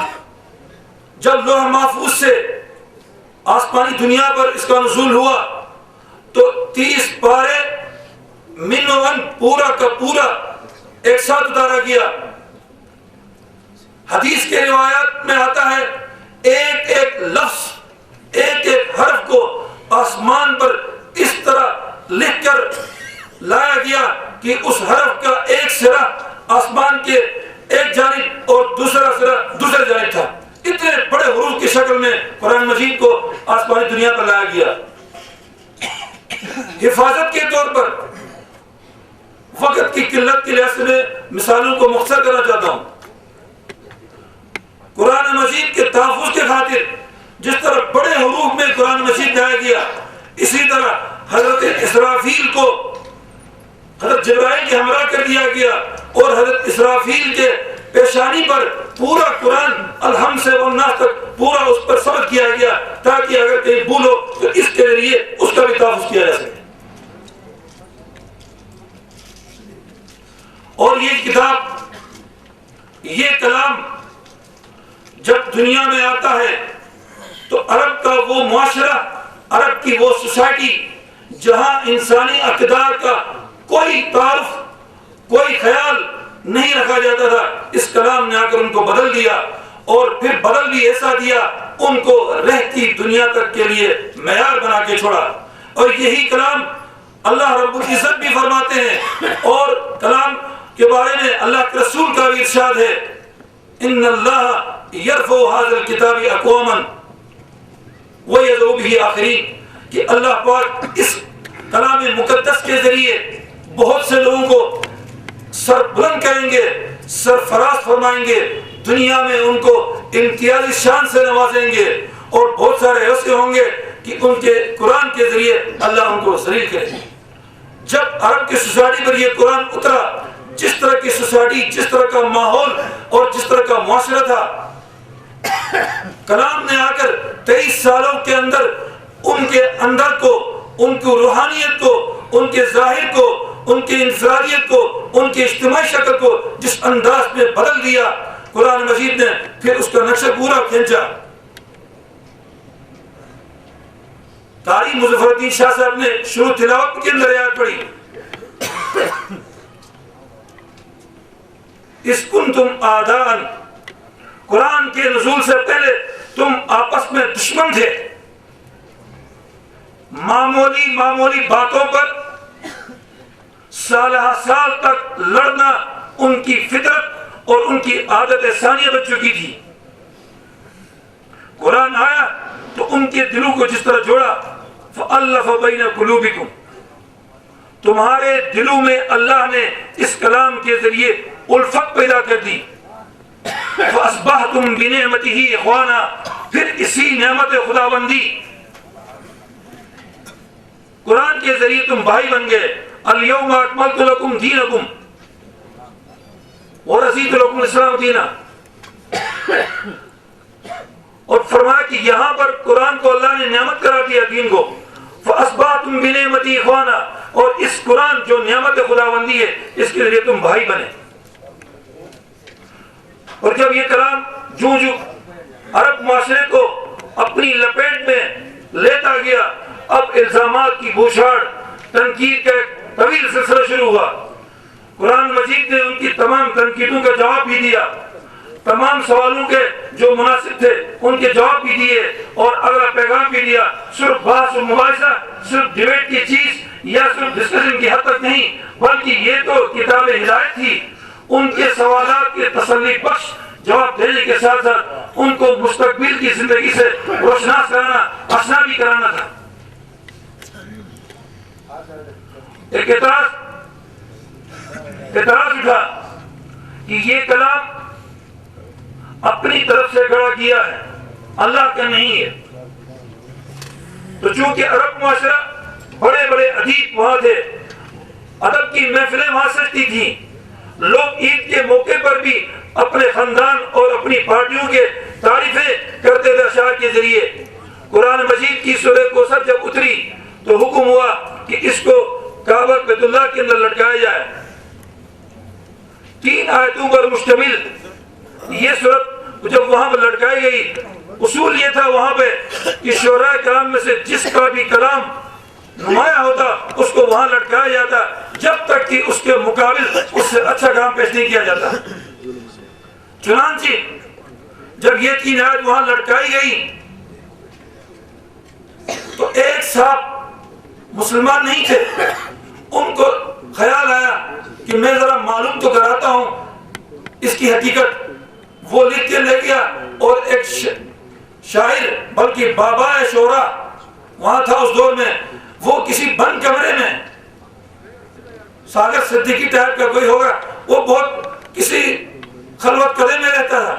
جب لوح محفوظ سے آسمانی دنیا پر اس کا نزول ہوا تو 30 پارے من و ان پورا کا پورا ایک ساتھ اتارا گیا۔ حدیث کے روایات میں آتا ہے ایک ایک لفظ، ایک ایک حرف کو آسمان پر اس طرح لکھ کر لایا گیا کہ اس حرف کا ایک سرا آسمان کے ایک جانب اور دوسرا سرا دوسرے جانب تھا۔ اتنے بڑے حروف کی شکل میں قرآن مجید کو آسمانی دنیا پر لایا گیا۔ حفاظت کے طور پر وقت کی قلت کی لحاظ سے میں مثالوں کو مختصر کرنا چاہتا ہوں۔ قرآن مجید کے تحفظ کے خاطر جس طرح بڑے حروف میں قرآن مجید لایا گیا، اسی طرح حضرت اسرافیل کو حضرت جبرائیل کے ہمراہ کر دیا گیا اور حضرت اسرافیل کے پیشانی پر پورا قرآن الحمد سے والناس تک پورا اس پر ثبت کیا گیا تاکہ اگر کہیں بھولو تو اس کے ذریعے اس کا بھی تحفظ کیا جا سکے۔ اور یہ کتاب، یہ کلام جب دنیا میں آتا ہے تو عرب کا وہ معاشرہ، عرب کی وہ سوسائٹی جہاں انسانی اقدار کا کوئی تعارف، کوئی خیال نہیں رکھا جاتا تھا، اس کلام نے آ کر ان کو بدل دیا، اور پھر بدل بھی ایسا دیا ان کو رہتی دنیا تک کے لیے معیار بنا کے چھوڑا۔ اور یہی کلام اللہ رب العزت بھی فرماتے ہیں، اور کلام کے بارے میں اللہ کے رسول کا بھی ارشاد ہے ان اللہ یرفع ھذا الکتاب اقواما ویذر به آخرین، کہ اللہ پاک اس کلام مقدس کے ذریعے بہت سے لوگوں کو سر بلند کریں گے، سرفراز فرمائیں گے، دنیا میں ان کو امتیازی شان سے نوازیں گے، اور بہت سارے ایسے ہوں گے کہ ان کے قرآن کے ذریعے اللہ ان کو ذلیل کرے گا۔ جب عرب کی سوسائٹی پر یہ قرآن اترا، جس طرح کی سوسائٹی، جس طرح کا ماحول اور جس طرح کا معاشرہ تھا، کلام نے آ کر 23 سالوں کے اندر ان کے اندر کو، ان کی روحانیت کو، ان کے ظاہر کو، ان کی انفرادیت کو، ان کی اجتماعی شکل کو جس انداز میں بدل دیا، قرآن مجید نے پھر اس کا نقشہ پورا کھینچا۔ قاری مظفر الدین شاہ صاحب نے شروع تلاوت کے اندر آیات پڑھی، اِذْ كُنْتُمْ أَعْدَاءً، قرآن کے نزول سے پہلے تم آپس میں دشمن تھے، معمولی باتوں پر سالہ سال تک لڑنا ان کی فطرت اور ان کی عادت ثانیہ بن چکی تھی۔ قرآن آیا تو ان کے دلوں کو جس طرح جوڑا، فَأَلَّفَ بَيْنَ قُلُوبِكُمْ، تمہارے دلوں میں اللہ نے اس کلام کے ذریعے الفت پیدا کر دی۔ فَأَصْبَحْتُمْ بِنِعْمَتِهِ إِخْوَانًا، پھر اسی نعمت خداوندی قرآن کے ذریعے تم بھائی بن گئے۔ الْيَوْمَ أَكْمَلْتُ لَكُمْ دِينَكُمْ وَرَضِيتُ لَكُمُ الْإِسْلَامَ دِينًا، اور فرمایا کہ یہاں پر قرآن کو اللہ نے نعمت کرا دیا دین کو۔ فَأَصْبَحْتُمْ بِنِعْمَتِهِ إِخْوَانًا، اور اس قرآن جو نعمت خداوندی ہے اس کے ذریعے تم بھائی بنے۔ اور جب یہ کلام جو عرب معاشرے کو اپنی لپیٹ میں لیتا گیا، اب الزامات کی بوچھاڑ، تنقید کا ایک طویل سلسلہ شروع ہوا۔ قرآن مجید نے ان کی تمام تنقیدوں کا جواب بھی دیا، تمام سوالوں کے جو مناسب تھے ان کے جواب بھی دیے، اور اگلا پیغام بھی دیا۔ صرف بحث و مباحثہ، صرف ڈیبیٹ کی چیز یا صرف ڈسکشن کی حد تک نہیں، بلکہ یہ تو کتاب ہدایت تھی۔ ان کے سوالات کے تسلی بخش جواب دینے کے ساتھ ساتھ ان کو مستقبل کی زندگی سے روشناس کرانا، آشنا بھی کرانا تھا۔ ایک اعتراض اٹھا کہ یہ کلام اپنی طرف سے گڑا کیا ہے، اللہ کا نہیں ہے۔ تو چونکہ عرب معاشرہ بڑے بڑے ادیب وہاں تھے، ادب کی محفلیں وہاں سجتی تھیں، لوگ عید کے موقع پر بھی اپنے خاندان اور اپنی پارٹیوں کے تعریفیں کرتے تھے اشعار کے ذریعے۔ قرآن مجید کی سورہ کوثر جب اتری تو حکم ہوا کہ اس کو کعبہ بیت اللہ کے اندر لٹکایا جائے۔ 3 آیتوں پر مشتمل یہ سورت جب وہاں پر لٹکائی گئی، اصول یہ تھا وہاں پہ کہ شعراء کرام میں سے جس کا بھی کلام نمایاں ہوتا اس کو وہاں لٹکایا جاتا، جب تک کہ اس کے مقابل اس سے اچھا کام پیش نہیں کیا جاتا۔ چنانچہ جب یہ 3 آیت وہاں لٹکائی گئی تو ایک صاحب مسلمان نہیں تھے، ان کو خیال آیا کہ میں ذرا معلوم تو کراتا ہوں اس کی حقیقت۔ وہ لکھ کے لے گیا اور ایک شاعر بلکہ بابا شعرا وہاں تھا اس دور میں، وہ کسی بند کمرے میں ساگر صدیقی ٹائپ کا کوئی ہوگا، وہ بہت کسی خلوت قدے میں رہتا تھا،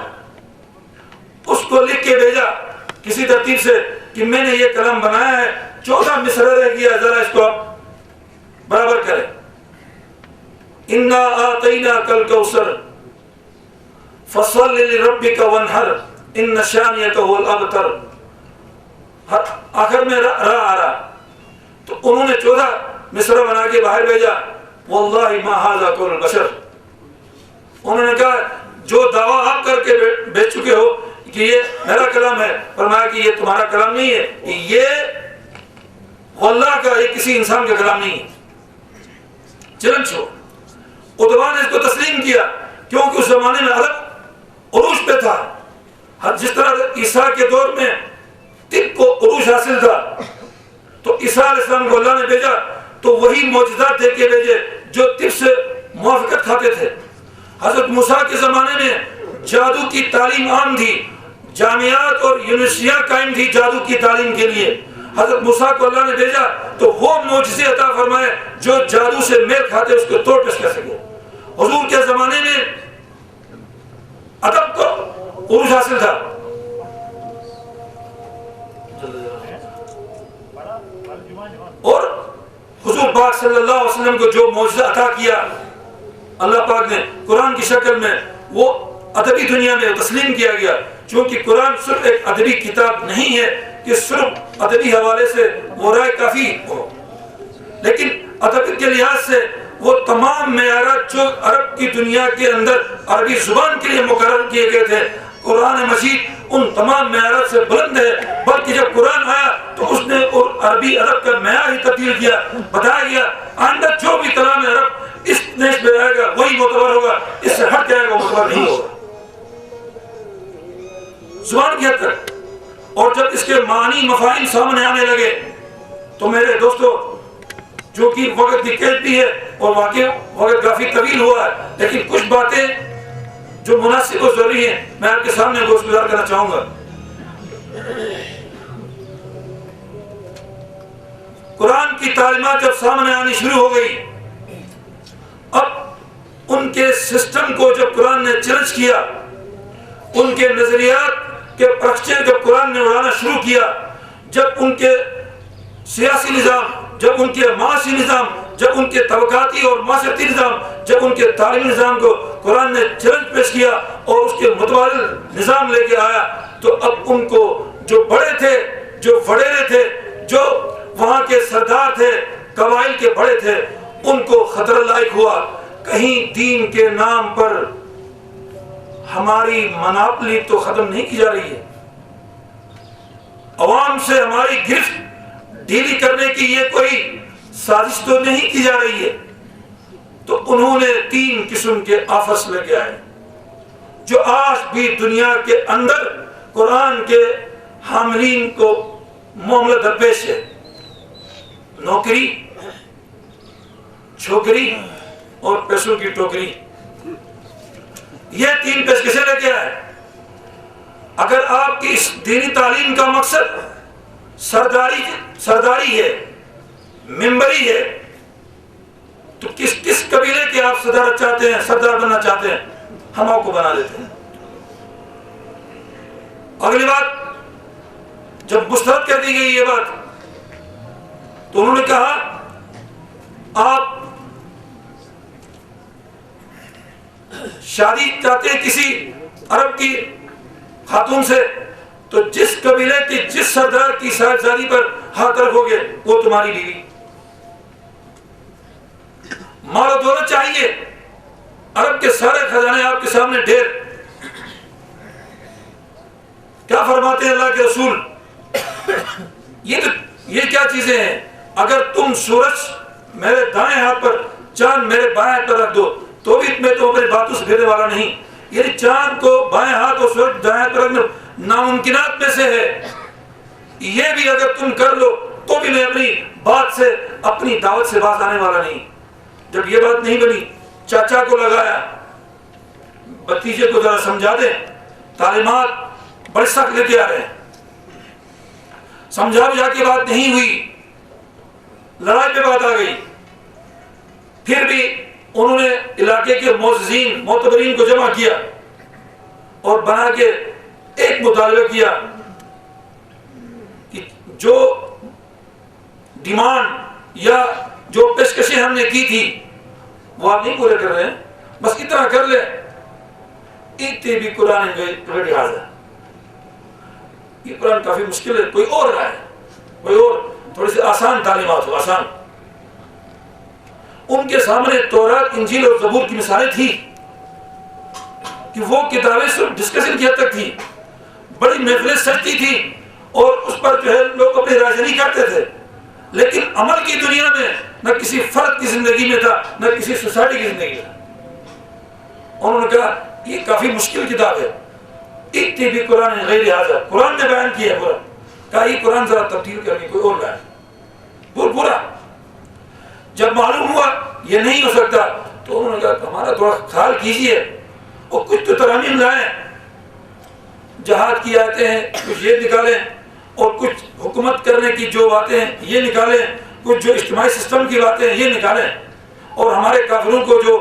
اس کو لکھ کے بھیجا کسی ترتیب سے کہ میں نے یہ کلام بنایا ہے، 14 مصرع رہ گیا، ذرا اس کو آپ برابر کریں۔ اِنَّا آتَيْنَاكَ الْكَوْثَرَ فَصَلِّ لِرَبِّكَ وَانْحَرْ إِنَّ شَانِئَكَ هُوَ الْأَبْتَرُ۔ آخر میں آ رہا تو انہوں نے 14 مصرع بنا کے باہر بھیجا، وَاللَّهِ مَا هَذَا قَوْلُ الْبَشَرِ۔ انہوں نے کہا جو دعویٰ آپ کر کے بیچ چکے ہو کہ یہ میرا کلام ہے، فرمایا کہ یہ تمہارا کلام نہیں ہے، یہ اللہ کا، یہ کسی انسان کا کلام نہیں ہے۔ چنانچہ ادوان نے اس کو تسلیم کیا کیونکہ اس زمانے میں عرب عروج پہ تھا، جس طرح عیسیٰ کے دور میں طب کو عروج حاصل تھا، تو عیسیٰ علیہ السلام کو اللہ نے بھیجا تو وہی معجزات دے کے بھیجے جو طب سے موافقت کھاتے تھے۔ حضرت موسیٰ کے زمانے میں جادو کی تعلیم عام تھی، جامعات اور یونیورسٹیاں قائم تھی جادو کی تعلیم کے لیے۔ حضرت موسیٰ کو اللہ نے بھیجا تو وہ معجزے عطا فرمائے جو جادو سے میل کھاتے اس کو توڑ پیش کر سکے۔ حضور کے زمانے میں ادب کو عروج حاصل تھا۔ اور حضور پاک صلی اللہ علیہ وسلم کو جو معجزہ عطا کیا اللہ پاک نے قرآن کی شکل میں، وہ ادبی دنیا میں تسلیم کیا گیا، چونکہ قرآن صرف ایک ادبی کتاب نہیں ہے کہ صرف ادبی حوالے سے وہ رائے کافی ہو، لیکن ادب کے لحاظ سے وہ تمام معیارات جو عرب کی دنیا کے اندر عربی زبان کے لیے مقرر کیے گئے تھے، قرآن مجید ان تمام معیارات سے بلند ہے، بلکہ جب قرآن آیا تو اس نے عربی عرب کا معیار ہی تبدیل کیا، بتایا گیا آئندہ جو بھی کلام عرب اس نیش میں آئے گا وہی معتبر ہوگا، اس سے ہٹ جائے گا معتبر نہیں ہوگا زبان کی حد تک۔ اور جب اس کے معنی مفاہیم سامنے آنے لگے تو میرے دوستو، جو کہ وقت کی قید بھی ہے اور واقعی وقت کافی طویل ہوا ہے، لیکن کچھ باتیں جو مناسب اور ضروری ہیں میں آپ کے سامنے گزار کرنا چاہوں گا۔ قرآن کی تعلیمات جب سامنے آنی شروع ہو گئی، اب ان کے سسٹم کو جب قرآن نے چیلنج کیا، ان کے نظریات کے پرچے جب قرآن نے اڑانا شروع کیا، جب ان کے سیاسی نظام، جب ان کے معاشی نظام، جب ان کے طبقاتی اور معاشرتی نظام، جب ان کے تعلیمی نظام کو قرآن نے چیلنج پیش کیا اور اس کے متبادل نظام لے کے آیا، تو اب ان کو جو بڑے تھے، جو وڈیرے تھے، جو وہاں کے سردار تھے، قبائل کے بڑے تھے، ان کو خطرہ لاحق ہوا کہیں دین کے نام پر ہماری مناپلی تو ختم نہیں کی جا رہی ہے، عوام سے ہماری گرفت ڈھیلی کرنے کی یہ کوئی سازش تو نہیں کی جا رہی ہے۔ تو انہوں نے 3 قسم کے آفس لے کے آئے جو آج بھی دنیا کے اندر قرآن کے حاملین کو معاملہ درپیش ہے: نوکری، چھوکری اور پیسوں کی ٹوکری۔ یہ 3 پیشکشیں لے کے آئے۔ اگر آپ کی اس دینی تعلیم کا مقصد سرداری ہے، ممبری ہے، تو کس قبیلے کے آپ صدارت چاہتے ہیں، سردار بننا چاہتے ہیں، ہم آپ کو بنا دیتے ہیں۔ اگلی بات جب مسترد کر دی گئی یہ بات تو انہوں نے کہا آپ شادی چاہتے ہیں کسی عرب کی خاتون سے تو جس قبیلے کی جس سردار کی صاحبزادی پر ہاتھ رکھو گے وہ تمہاری بیوی. مال و دولت چاہیے، عرب کے سارے خزانے آپ کے سامنے ڈھیر. کیا فرماتے ہیں اللہ کے رسول؟ یہ کیا چیزیں ہیں؟ اگر تم سورج میرے دائیں ہاتھ پر، چاند میرے بائیں ہاتھ پر رکھ دو تو بھی میں تو اپنی باتوں سے پھرنے والا نہیں. یعنی چاند کو بائیں ہاتھ اور سورج دائیں ہاتھ پر رکھنا ناممکنات میں سے ہے. یہ بھی اگر تم کر لو تو بھی میں اپنی بات سے، اپنی دعوت سے باز آنے والا نہیں. جب یہ بات نہیں بنی، چاچا کو لگایا، بھتیجے کو ذرا سمجھا دیں، تعلیمات بڑے سخت لے کے آ رہے ہیں. سمجھا بجھا کے بات نہیں ہوئی، لڑائی پہ بات آ گئی. پھر بھی انہوں نے علاقے کے معززین معتبرین کو جمع کیا اور بنا کے ایک مطالبہ کیا کہ جو ڈیمانڈ یا جو پیشکشیں ہم نے کی تھی وہ آپ نہیں پورے کر رہے ہیں، بس اتنا کر لیں. اتنے بھی قرآن ریڈی حاضر. یہ قرآن کافی مشکل ہے، کوئی اور رہا ہے، کوئی اور تھوڑی سی آسان تعلیمات ہو، آسان. ان کے سامنے تورات، انجیل اور زبور کی مثالیں تھی کہ وہ کتابیں صرف ڈسکشن کی حد تک تھی، بڑی محفلیں سجتی تھی اور اس پر جو ہے لوگ اپنی رائے نہیں کرتے تھے. لیکن عمل کی دنیا میں نہ کسی فرد کی زندگی میں تھا، نہ کسی سوسائٹی کی زندگی میں تھا. انہوں نے کہا یہ کافی مشکل کتاب ہے. اتنی بھی قرآن غیر حاضر، قرآن نے بیان کیا ہے پورا. کہا یہ قرآن ذرا تبدیل کرنے کوئی اور لائے پورا. جب معلوم ہوا یہ نہیں ہو سکتا تو انہوں نے کہا ہمارا تھوڑا خیال کیجئے اور کچھ تو ترامیم لائیں. جہاد کی آیتیں ہیں کچھ یہ نکالیں، اور کچھ حکومت کرنے کی جو باتیں ہیں یہ نکالیں، کچھ جو اجتماعی سسٹم کی باتیں ہیں یہ نکالیں، اور ہمارے کافروں کو جو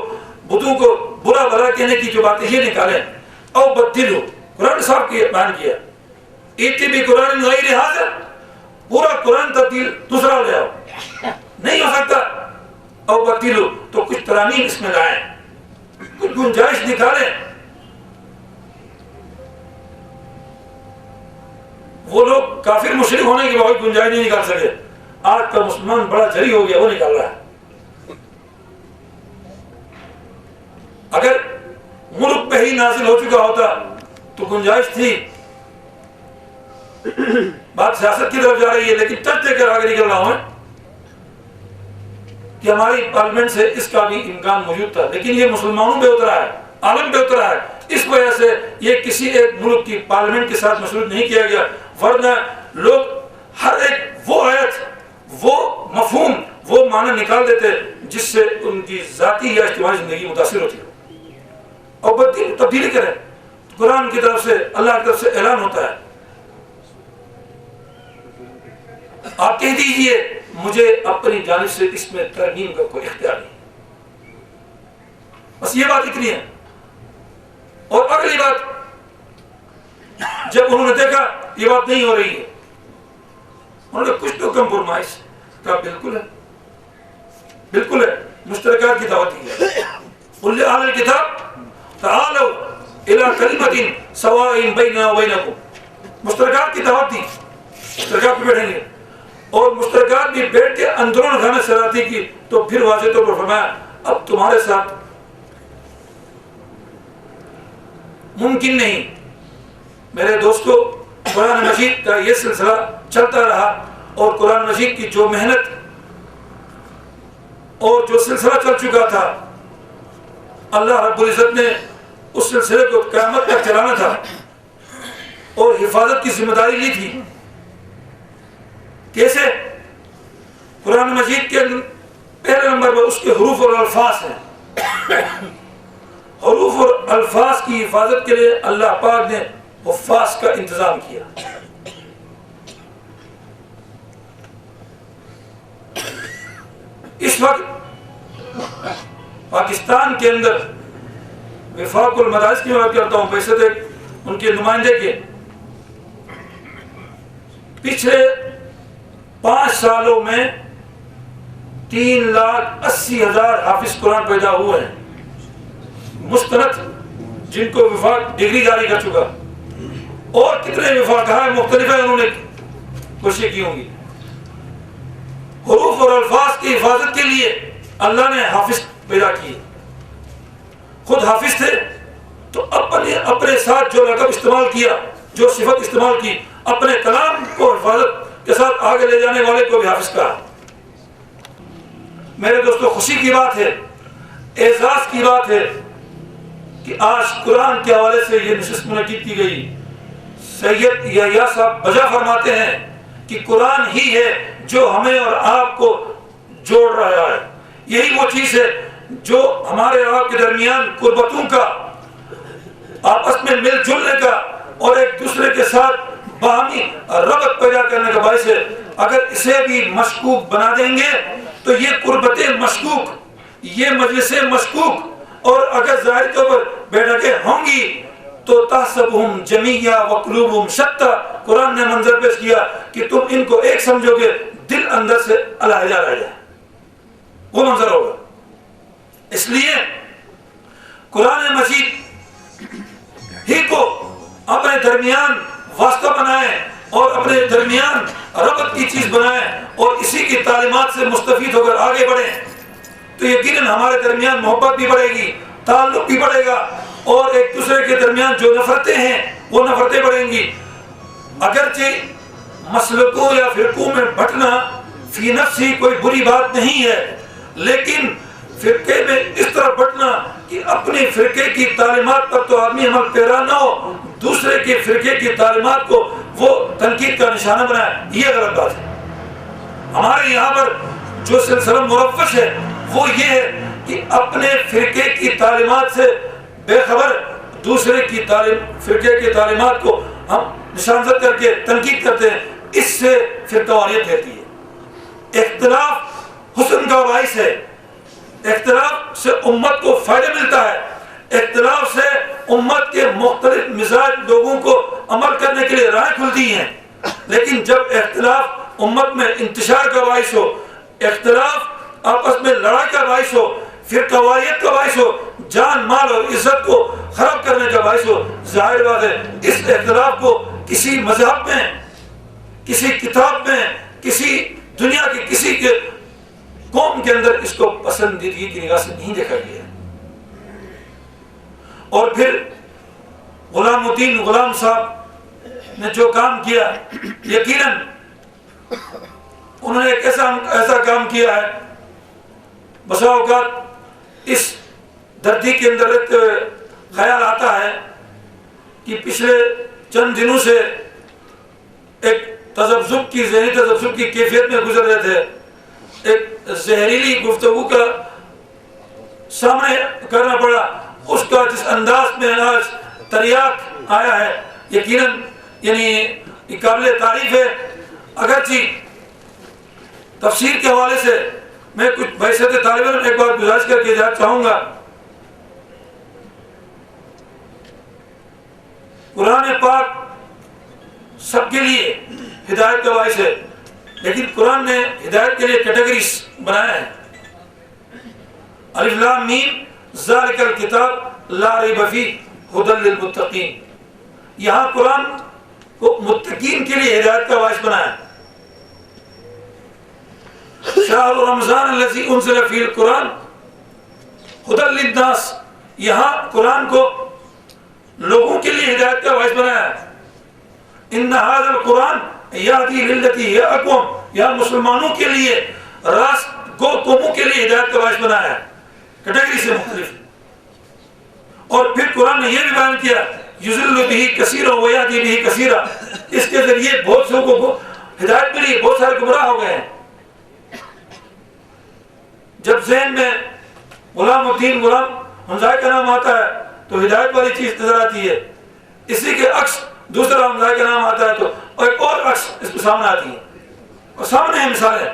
بدھوں کو برا بھلا کہنے کی جو باتیں یہ نکالیں. او بدلو، قرآن صاحب کی بیان کیا. اتنی بھی قرآن غیر حاضر، پورا قرآن تبدیل دوسرا لے آؤ. نہیں ہو سکتا او بدلو تو کچھ ترامیم اس میں لائیں، کچھ گنجائش نکالیں. وہ لوگ کافر مشرک ہونے کے باوجود گنجائش نہیں نکال سکے. آج کا مسلمان بڑا جری ہو گیا، وہ نکال رہا ہے. اگر ملک پہ ہی نازل ہو چکا ہوتا تو گنجائش تھی. بات سیاست کی طرف جا رہی ہے، لیکن چرچے کر آگے نکل رہا ہوں کہ ہماری پارلیمنٹ سے اس کا بھی امکان موجود تھا، لیکن یہ مسلمانوں پہ اترا ہے، عالم پہ اترا ہے. اس وجہ سے یہ کسی ایک ملک کی پارلیمنٹ کے ساتھ مشروط نہیں کیا گیا. ورنہ لوگ ہر ایک وہ آیت، وہ مفہوم، وہ معنی نکال دیتے جس سے ان کی ذاتی یا اجتماعی زندگی متاثر ہوتی ہے. اور تبدیلی کریں. قرآن کی طرف سے، اللہ کی طرف سے اعلان ہوتا ہے، آپ کہہ دیجئے مجھے اپنی جانب سے اس میں ترمیم کا کوئی اختیار نہیں. بس یہ بات اتنی ہے. اور اگلی بات، جب انہوں نے دیکھا یہ بات نہیں ہو رہی ہے، انہوں نے کچھ تو کمپرومائز کہا. بالکل ہے، بالکل ہے. مشترکات کی دعوت دی ہے. قل اہل الکتاب تعالوا الی کلمۃ سواء بیننا وبینکم. مشترکات کی دعوت دی. مشترکات پہ بیٹھیں گے، اور مشترکات بھی بیٹھ کے اندرون خانہ سراتی کی. تو پھر واضح طور پر فرمایا اب تمہارے ساتھ ممکن نہیں. میرے دوستو، قرآن مجید کا یہ سلسلہ چلتا رہا، اور قرآن مجید کی جو محنت اور جو سلسلہ چل چکا تھا، اللہ رب العزت نے اس سلسلے کو قیامت تک چلانا تھا اور حفاظت کی ذمہ داری لی تھی. کیسے؟ قرآن مجید کے پہلے نمبر پر اس کے حروف اور الفاظ ہیں. حروف اور الفاظ کی حفاظت کے لیے اللہ پاک نے حفاظ کا انتظام کیا. اس وقت پاکستان کے اندر وفاق المدارس کی بات کرتا ہوں، پیسے تھے ان کے نمائندے کے. پچھلے 5 سالوں میں 3,80,000 حافظ قرآن پیدا ہوئے ہیں، مستند جن کو وفاق ڈگری جاری کر چکا، اور کتنے وفاقہائے مختلف انہوں نے کوشش کی ہوں گی۔ حروف اور الفاظ کی حفاظت کے لیے اللہ نے حافظ پیدا کیے، خود حافظ تھے تو اپنے ساتھ جو لقب استعمال کیا، جو صفت استعمال کی، اپنے کلام کو حفاظت کے ساتھ آگے لے جانے والے کو بھی حافظ کہا۔ میرے دوستو، خوشی کی بات ہے، اعزاز کی بات ہے کہ آج قرآن کے حوالے سے یہ نشست منعقد کی گئی۔ سید یحییٰ صاحب بجا فرماتے ہیں کہ قرآن ہی ہے جو ہمیں اور آپ کو جوڑ رہا ہے، یہی وہ چیز ہے جو ہمارے اور آپ کے درمیان قربتوں کا، آپس میں مل جلنے کا اور ایک دوسرے کے ساتھ باہمی ربط پیدا کرنے کا باعث ہے۔ اگر اسے بھی مشکوک بنا دیں گے تو یہ قربتیں مشکوک، یہ مجلسیں مشکوک، اور اگر ظاہر طور پر بیٹھکیں ہوں گی تو تحسبہم جمیعا وقلوبہم شتیٰ، قرآن نے منظر پیش کیا کہ تم ان کو ایک سمجھو گے، دل اندر سے علیحدہ رہ جائے، وہ منظر ہوگا۔ اس لیے قرآن مجید ہی کو اپنے درمیان واسطہ بنائیں اور اپنے درمیان ربط کی چیز بنائیں اور اسی کی تعلیمات سے مستفید ہو کر آگے بڑھیں، تو یقیناً ہمارے درمیان محبت بھی بڑھے گی، تعلق بھی بڑھے گا، اور ایک دوسرے کے درمیان جو نفرتیں ہیں وہ نفرتیں بڑھیں گی۔ اگرچہ مسلکوں یا فرقوں میں بٹنا فی نفسی کوئی بری بات نہیں ہے، لیکن فرقے میں اس طرح بٹنا کہ اپنی فرقے کی تعلیمات پر تو آدمی عمل پیرا نہ ہو، دوسرے کے فرقے کی تعلیمات کو وہ تنقید کا نشانہ بنائے، یہ غلط بات ہے۔ ہمارے یہاں پر جو سلسلہ مروج ہے وہ یہ ہے کہ اپنے فرقے کی تعلیمات سے بے خبر دوسرے کی فرقے کی تعلیمات کو ہم نشانزد کر کے تنقید کرتے ہیں، اس سے فرقواریت رہتی ہے۔ اختلاف حسن کا باعث ہے، اختلاف سے امت کو فائدہ ملتا ہے، اختلاف سے امت کے مختلف مزاج لوگوں کو عمل کرنے کے لیے راہیں کھلتی ہیں، لیکن جب اختلاف امت میں انتشار کا باعث ہو، اختلاف آپس میں لڑائی کا باعث ہو، فرقواریت کا باعث ہو، جان مال اور عزت کو خراب کرنے کا باعث ہو، ظاہر بات ہے اس اختلاف کو کسی مذہب میں، کسی کتاب میں، کسی دنیا کی کسی کے قوم کے اندر اس کو پسندیدگی کی نگاہ سے نہیں دیکھا گیا۔ اور پھر غلام الدین غلام صاحب نے جو کام کیا، یقیناً انہوں نے ایک ایسا کام کیا ہے، بسا اوقات اس دردی کے اندر رہتے ہوئے خیال آتا ہے کہ پچھلے چند دنوں سے ایک تذبذب کی، ذہنی تذبذب کی کیفیت میں گزر رہے تھے، ایک زہریلی گفتگو کا سامنے کرنا پڑا، اس کا جس انداز میں آج تریاق آیا ہے، یقیناً یہ قابل تعریف ہے۔ اگرچہ تفسیر کے حوالے سے میں کچھ بحیثیت طالب علم ایک بار گزارش کر کے اجازت چاہوں گا۔ قرآن پاک سب کے لیے ہدایت کا باعث ہے، لیکن قرآن نے ہدایت کے لیے کیٹیگریز بنایا ہے۔ الف لام میم ذالک الکتاب لا ریب فیہ ھدی للمتقین، یہاں قرآن کو متقین کے لیے ہدایت کا باعث بنایا ہے۔ شہر رمضان الذی انزل فیہ القرآن ھدی للناس، یہاں قرآن کو لوگوں کے لیے ہدایت کا باعث بنایا ہے۔ ان ھذا القرآن یہدی للتی ہی اقوم، یہاں مسلمانوں کے لیے، راست گو قوموں کے لیے ہدایت کا باعث بنایا ہے، کیٹیگری سے مختلف۔ اور پھر قرآن نے یہ بھی بیان کیا یضل بہ کثیرا ویہدی بہ کثیرا، اس کے ذریعے بہت سے لوگوں کو ہدایت ملی، بہت سارے گمراہ ہو گئے ہیں۔ جب ذہن میں غلام الدین غلام حمزہ کا نام آتا ہے تو ہدایت والی چیز نظر آتی ہے، اسی کے عکس دوسرا حمزہ کا نام آتا ہے تو ایک اور عکس اس کے سامنے آتی ہے، اور سامنے ہیں مثالیں۔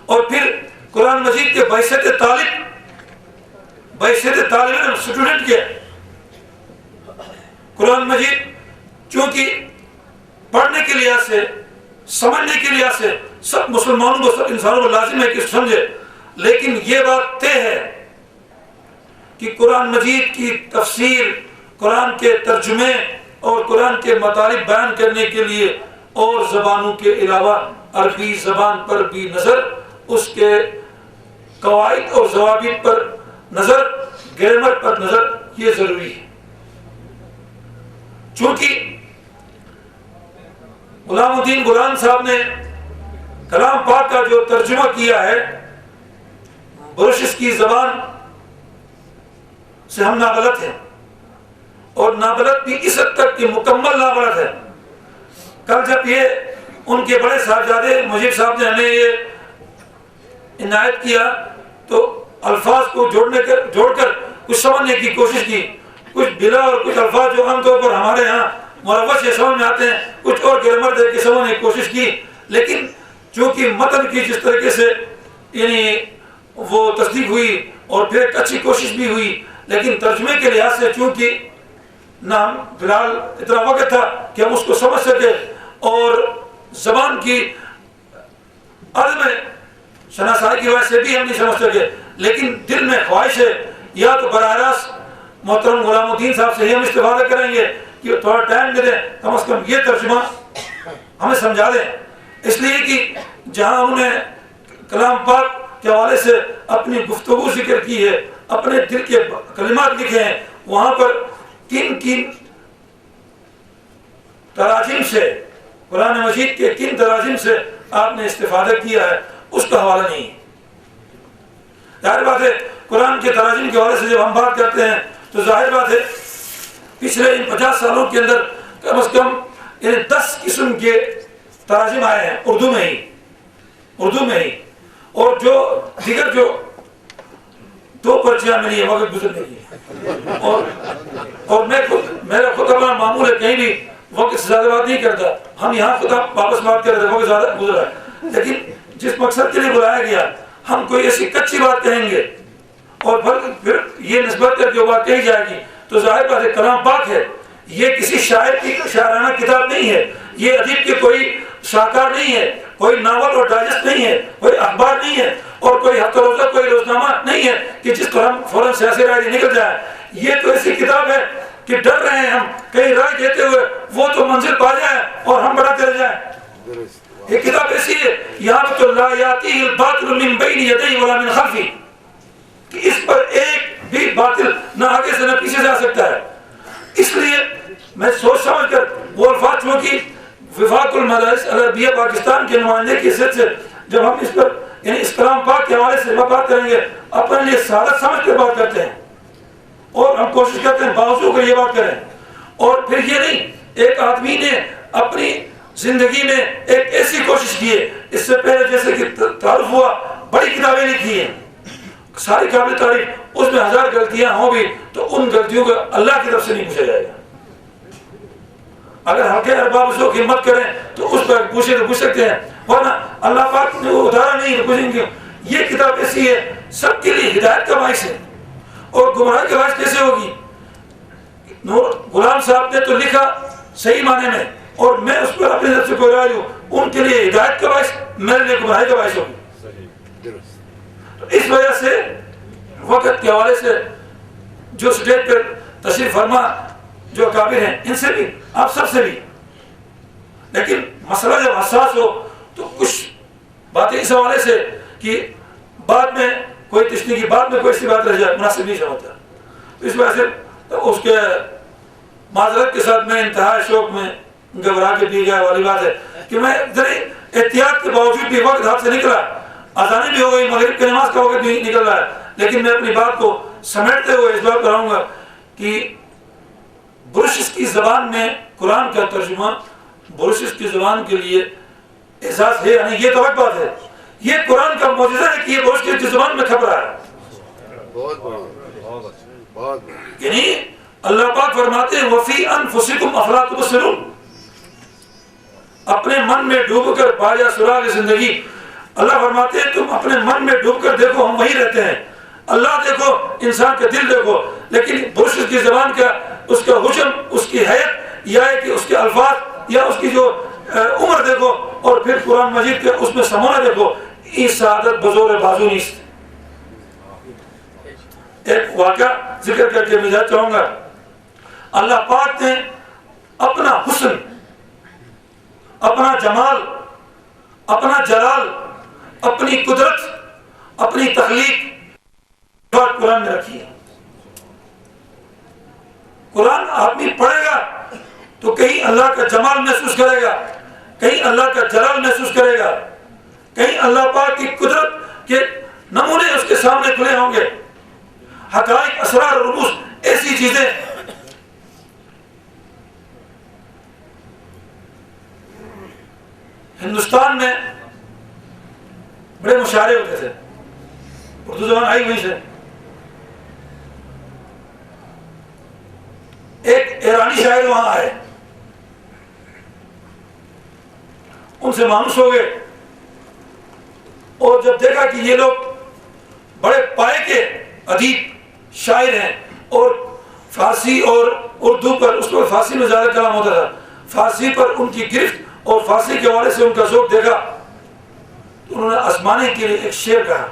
اور پھر قرآن مجید کے بحیثیت طالب علم اسٹوڈنٹ کے، قرآن مجید چونکہ پڑھنے کے لحاظ سے سمجھنے کے لحاظ سے سب مسلمانوں کو، سب انسانوں کو لازم ہے کہ سمجھے، لیکن یہ بات طے ہے کہ قرآن مجید کی تفسیر، قرآن کے ترجمے اور قرآن کے مطالب بیان کرنے کے لیے اور زبانوں کے علاوہ عربی زبان پر بھی نظر، اس کے قواعد اور ضوابط پر نظر، گرامر پر نظر، یہ ضروری ہے۔ چونکہ غلام الدین غلام صاحب نے کلام پاک کا جو ترجمہ کیا ہے، بروشس کی زبان سے ہم نابلد ہیں، اور نابلد بھی اس حد تک کہ مکمل نابلد ہے۔ کل جب یہ ان کے بڑے صاحبزادے مجیب صاحب نے ہمیں یہ عنایت کیا تو الفاظ کو جوڑ کر کچھ سمجھنے کی کوشش کی، کچھ بلا اور کچھ الفاظ جو عام طور پر ہمارے ہاں مروج سے سمجھ میں آتے ہیں، کچھ اور گرامر دے کے سمجھنے کی کوشش کی، لیکن چونکہ متن کی جس طریقے سے یعنی وہ تصدیق ہوئی اور پھر ایک اچھی کوشش بھی ہوئی، لیکن ترجمے کے لحاظ سے چونکہ نہ ہم فی الحال اتنا وقت تھا کہ ہم اس کو سمجھ سکے، اور زبان کی عدم شناسائی کی وجہ سے بھی ہم نہیں سمجھ سکے، لیکن دل میں خواہش ہے یا تو براہ راست محترم غلام الدین صاحب سے ہی ہم استفادہ کریں گے کہ تھوڑا ٹائم دے دیں، کم از کم یہ ترجمہ ہمیں سمجھا دیں، اس لیے کہ جہاں انہوں نے کلام پاک کے حوالے سے اپنی گفتگو ذکر کی ہے، اپنے دل کے کلمات لکھے ہیں، وہاں پر کن تراجم سے، قرآن مجید کے کن تراجم سے آپ نے استفادہ کیا ہے، اس کا حوالہ نہیں ہے۔ ظاہر بات ہے قرآن کے تراجم کے حوالے سے جب ہم بات کرتے ہیں تو ظاہر بات ہے پچھلے ان 50 سالوں کے اندر کم از کم 10 قسم کے تراجم آئے ہیں اردو میں ہی، اور جو دیگر جو 2 پرچیاں ملی ہیں وقت گزرنے کی، اور میرا خود اپنا معمول ہے کہیں بھی وقت سے زیادہ بات نہیں کرتا، ہم یہاں خود واپس بات کر رہے تھے، وقت زیادہ گزرا ہے، لیکن جس مقصد کے لیے بلایا گیا ہم کوئی ایسی کچی بات کہیں گے اور پھر یہ نسبت کر کے بات کہی جائے گی تو ظاہر بات ہے کلام پاک ہے، یہ کسی شاعر کی شاعرانہ کتاب نہیں ہے، یہ ادیب کے کوئی شاہکار نہیں ہے، کوئی ناول اور ڈائجسٹ نہیں ہے، کوئی اخبار نہیں ہے، اور کوئی ہفتہ روزہ کوئی روزنامہ نہیں ہے کہ جس پر ہم فوراً سیاسی رائے نکل جائے۔ یہ تو ایسی کتاب ہے کہ ڈر رہے ہیں ہم کہیں رائے دیتے ہوئے وہ تو منزل پا جائے اور ہم بڑھاتے رہ جائیں۔ یہ کتاب ایسی ہے یہاں تو لا یاتیہ الباطل من بین یدیہ ولا من خلفہ، کہ اس پر ایک بھی باطل نہ آگے سے نہ پیچھے سے آ سکتا ہے۔ اس لیے میں سوچ سمجھ کر وہ الفاظ چونکہ وفاق المدارس العربیہ پاکستان کے نمائندے کی حیثیت سے جب ہم اس پر یعنی اس کلام پاک کے حوالے سے بات کریں گے اپنے لیے سعادت سمجھ کر بات کرتے ہیں، اور ہم کوشش کرتے ہیں باوجود کر یہ بات کریں، اور پھر یہ نہیں ایک آدمی نے اپنی زندگی میں ایک ایسی کوشش کی ہے، اس سے پہلے جیسے کہ تعارف ہوا بڑی کتابیں لکھی ہیں ساری قابل تعریف، اس میں 1000 غلطیاں ہوں بھی تو ان غلطیوں کا اللہ کی طرف سے نہیں پوچھا جائے گا۔ اگر ہلکے ارباب اس کو ہمت کریں تو اس پر پوچھے تو پوچھ سکتے ہیں، ورنہ اللہ پاک نے وہ اتارا نہیں تو پوچھیں گے۔ یہ کتاب ایسی ہے سب کے لیے ہدایت کا باعث ہے، اور گمراہی کا باعث کیسے ہوگی؟ غلام صاحب نے تو لکھا صحیح معنی میں، اور میں اس پر اپنی طرف سے کوئی رائے ہوں، ان کے لیے ہدایت کا باعث، میرے لیے گمراہی کا باعث ہوگی۔ تو اس وجہ سے وقت کے حوالے سے جو سٹیج پر تشریف فرما جو اکابر ہیں ان سے بھی آپ سب سے بھی، لیکن مسئلہ جب حساس ہو تو کچھ باتیں اس حوالے سے کہ بعد میں کوئی تشنی کی بعد میں کوئی ایسی بات رہ جائے مناسب نہیں سمجھتا، تو اس وجہ سے اس کے معذرت کے ساتھ میں انتہا شوق میں گھبرا کے پی گیا والی بات ہے کہ میں ذرا احتیاط کے باوجود بھی وقت ہاتھ سے نکلا، آزانی بھی ہو گئی، مغرب کی نماز کا وقت بھی نکل رہا ہے، لیکن میں اپنی بات کو سمیٹتے ہوئے اس بات پر آؤں گا کہ بروشس کی زبان میں قرآن کا ترجمہ بروشس کی زبان کے لیے احساس ہے، یعنی یہ تو ایک بات ہے، یہ قرآن کا معجزہ ہے کہ یہ بروشس کی زبان میں کھپ رہا ہے۔ یعنی اللہ پاک فرماتے ہیں وَفِي أَنفُسِكُمْ أَفَلَا تُبْصِرُونَ، اپنے من میں ڈوب کر پایا سراغ زندگی، اللہ فرماتے ہیں تم اپنے من میں ڈوب کر دیکھو ہم وہی رہتے ہیں، اللہ دیکھو انسان کا دل دیکھو، لیکن بروشس کی زبان کا اس کا حجم، اس کی حیت، یا کہ اس کے الفاظ یا اس کی جو عمر دیکھو اور پھر قرآن مجید کے اس میں سمانا دیکھو، ای سعادت بزور بازو نیست۔ ایک واقعہ ذکر کر کے میں چاہوں گا، اللہ پاک نے اپنا حسن، اپنا جمال، اپنا جلال، اپنی قدرت، اپنی تخلیق قرآن میں رکھی ہے۔ قرآن آدمی پڑھے گا تو کہیں اللہ کا جمال محسوس کرے گا، کہیں اللہ کا جلال محسوس کرے گا، کہیں اللہ پاک کی قدرت کے نمونے اس کے سامنے کھلے ہوں گے، حقائق، اسرار، رموز، ایسی چیزیں۔ ہندوستان میں بڑے مشاعرے ہوتے تھے، اردو زبان آئی وہیں سے۔ ایک ایرانی شاعر وہاں آئے، ان سے مانوس ہو گئے، اور جب دیکھا کہ یہ لوگ بڑے پائے کے ادیب شاعر ہیں اور فارسی اور اردو پر، اس پر فارسی میں زیادہ کلام ہوتا تھا، فارسی پر ان کی گرفت اور فارسی کے حوالے سے ان کا ذوق دیکھا، تو انہوں نے آزمانے کے لیے ایک شعر کہا،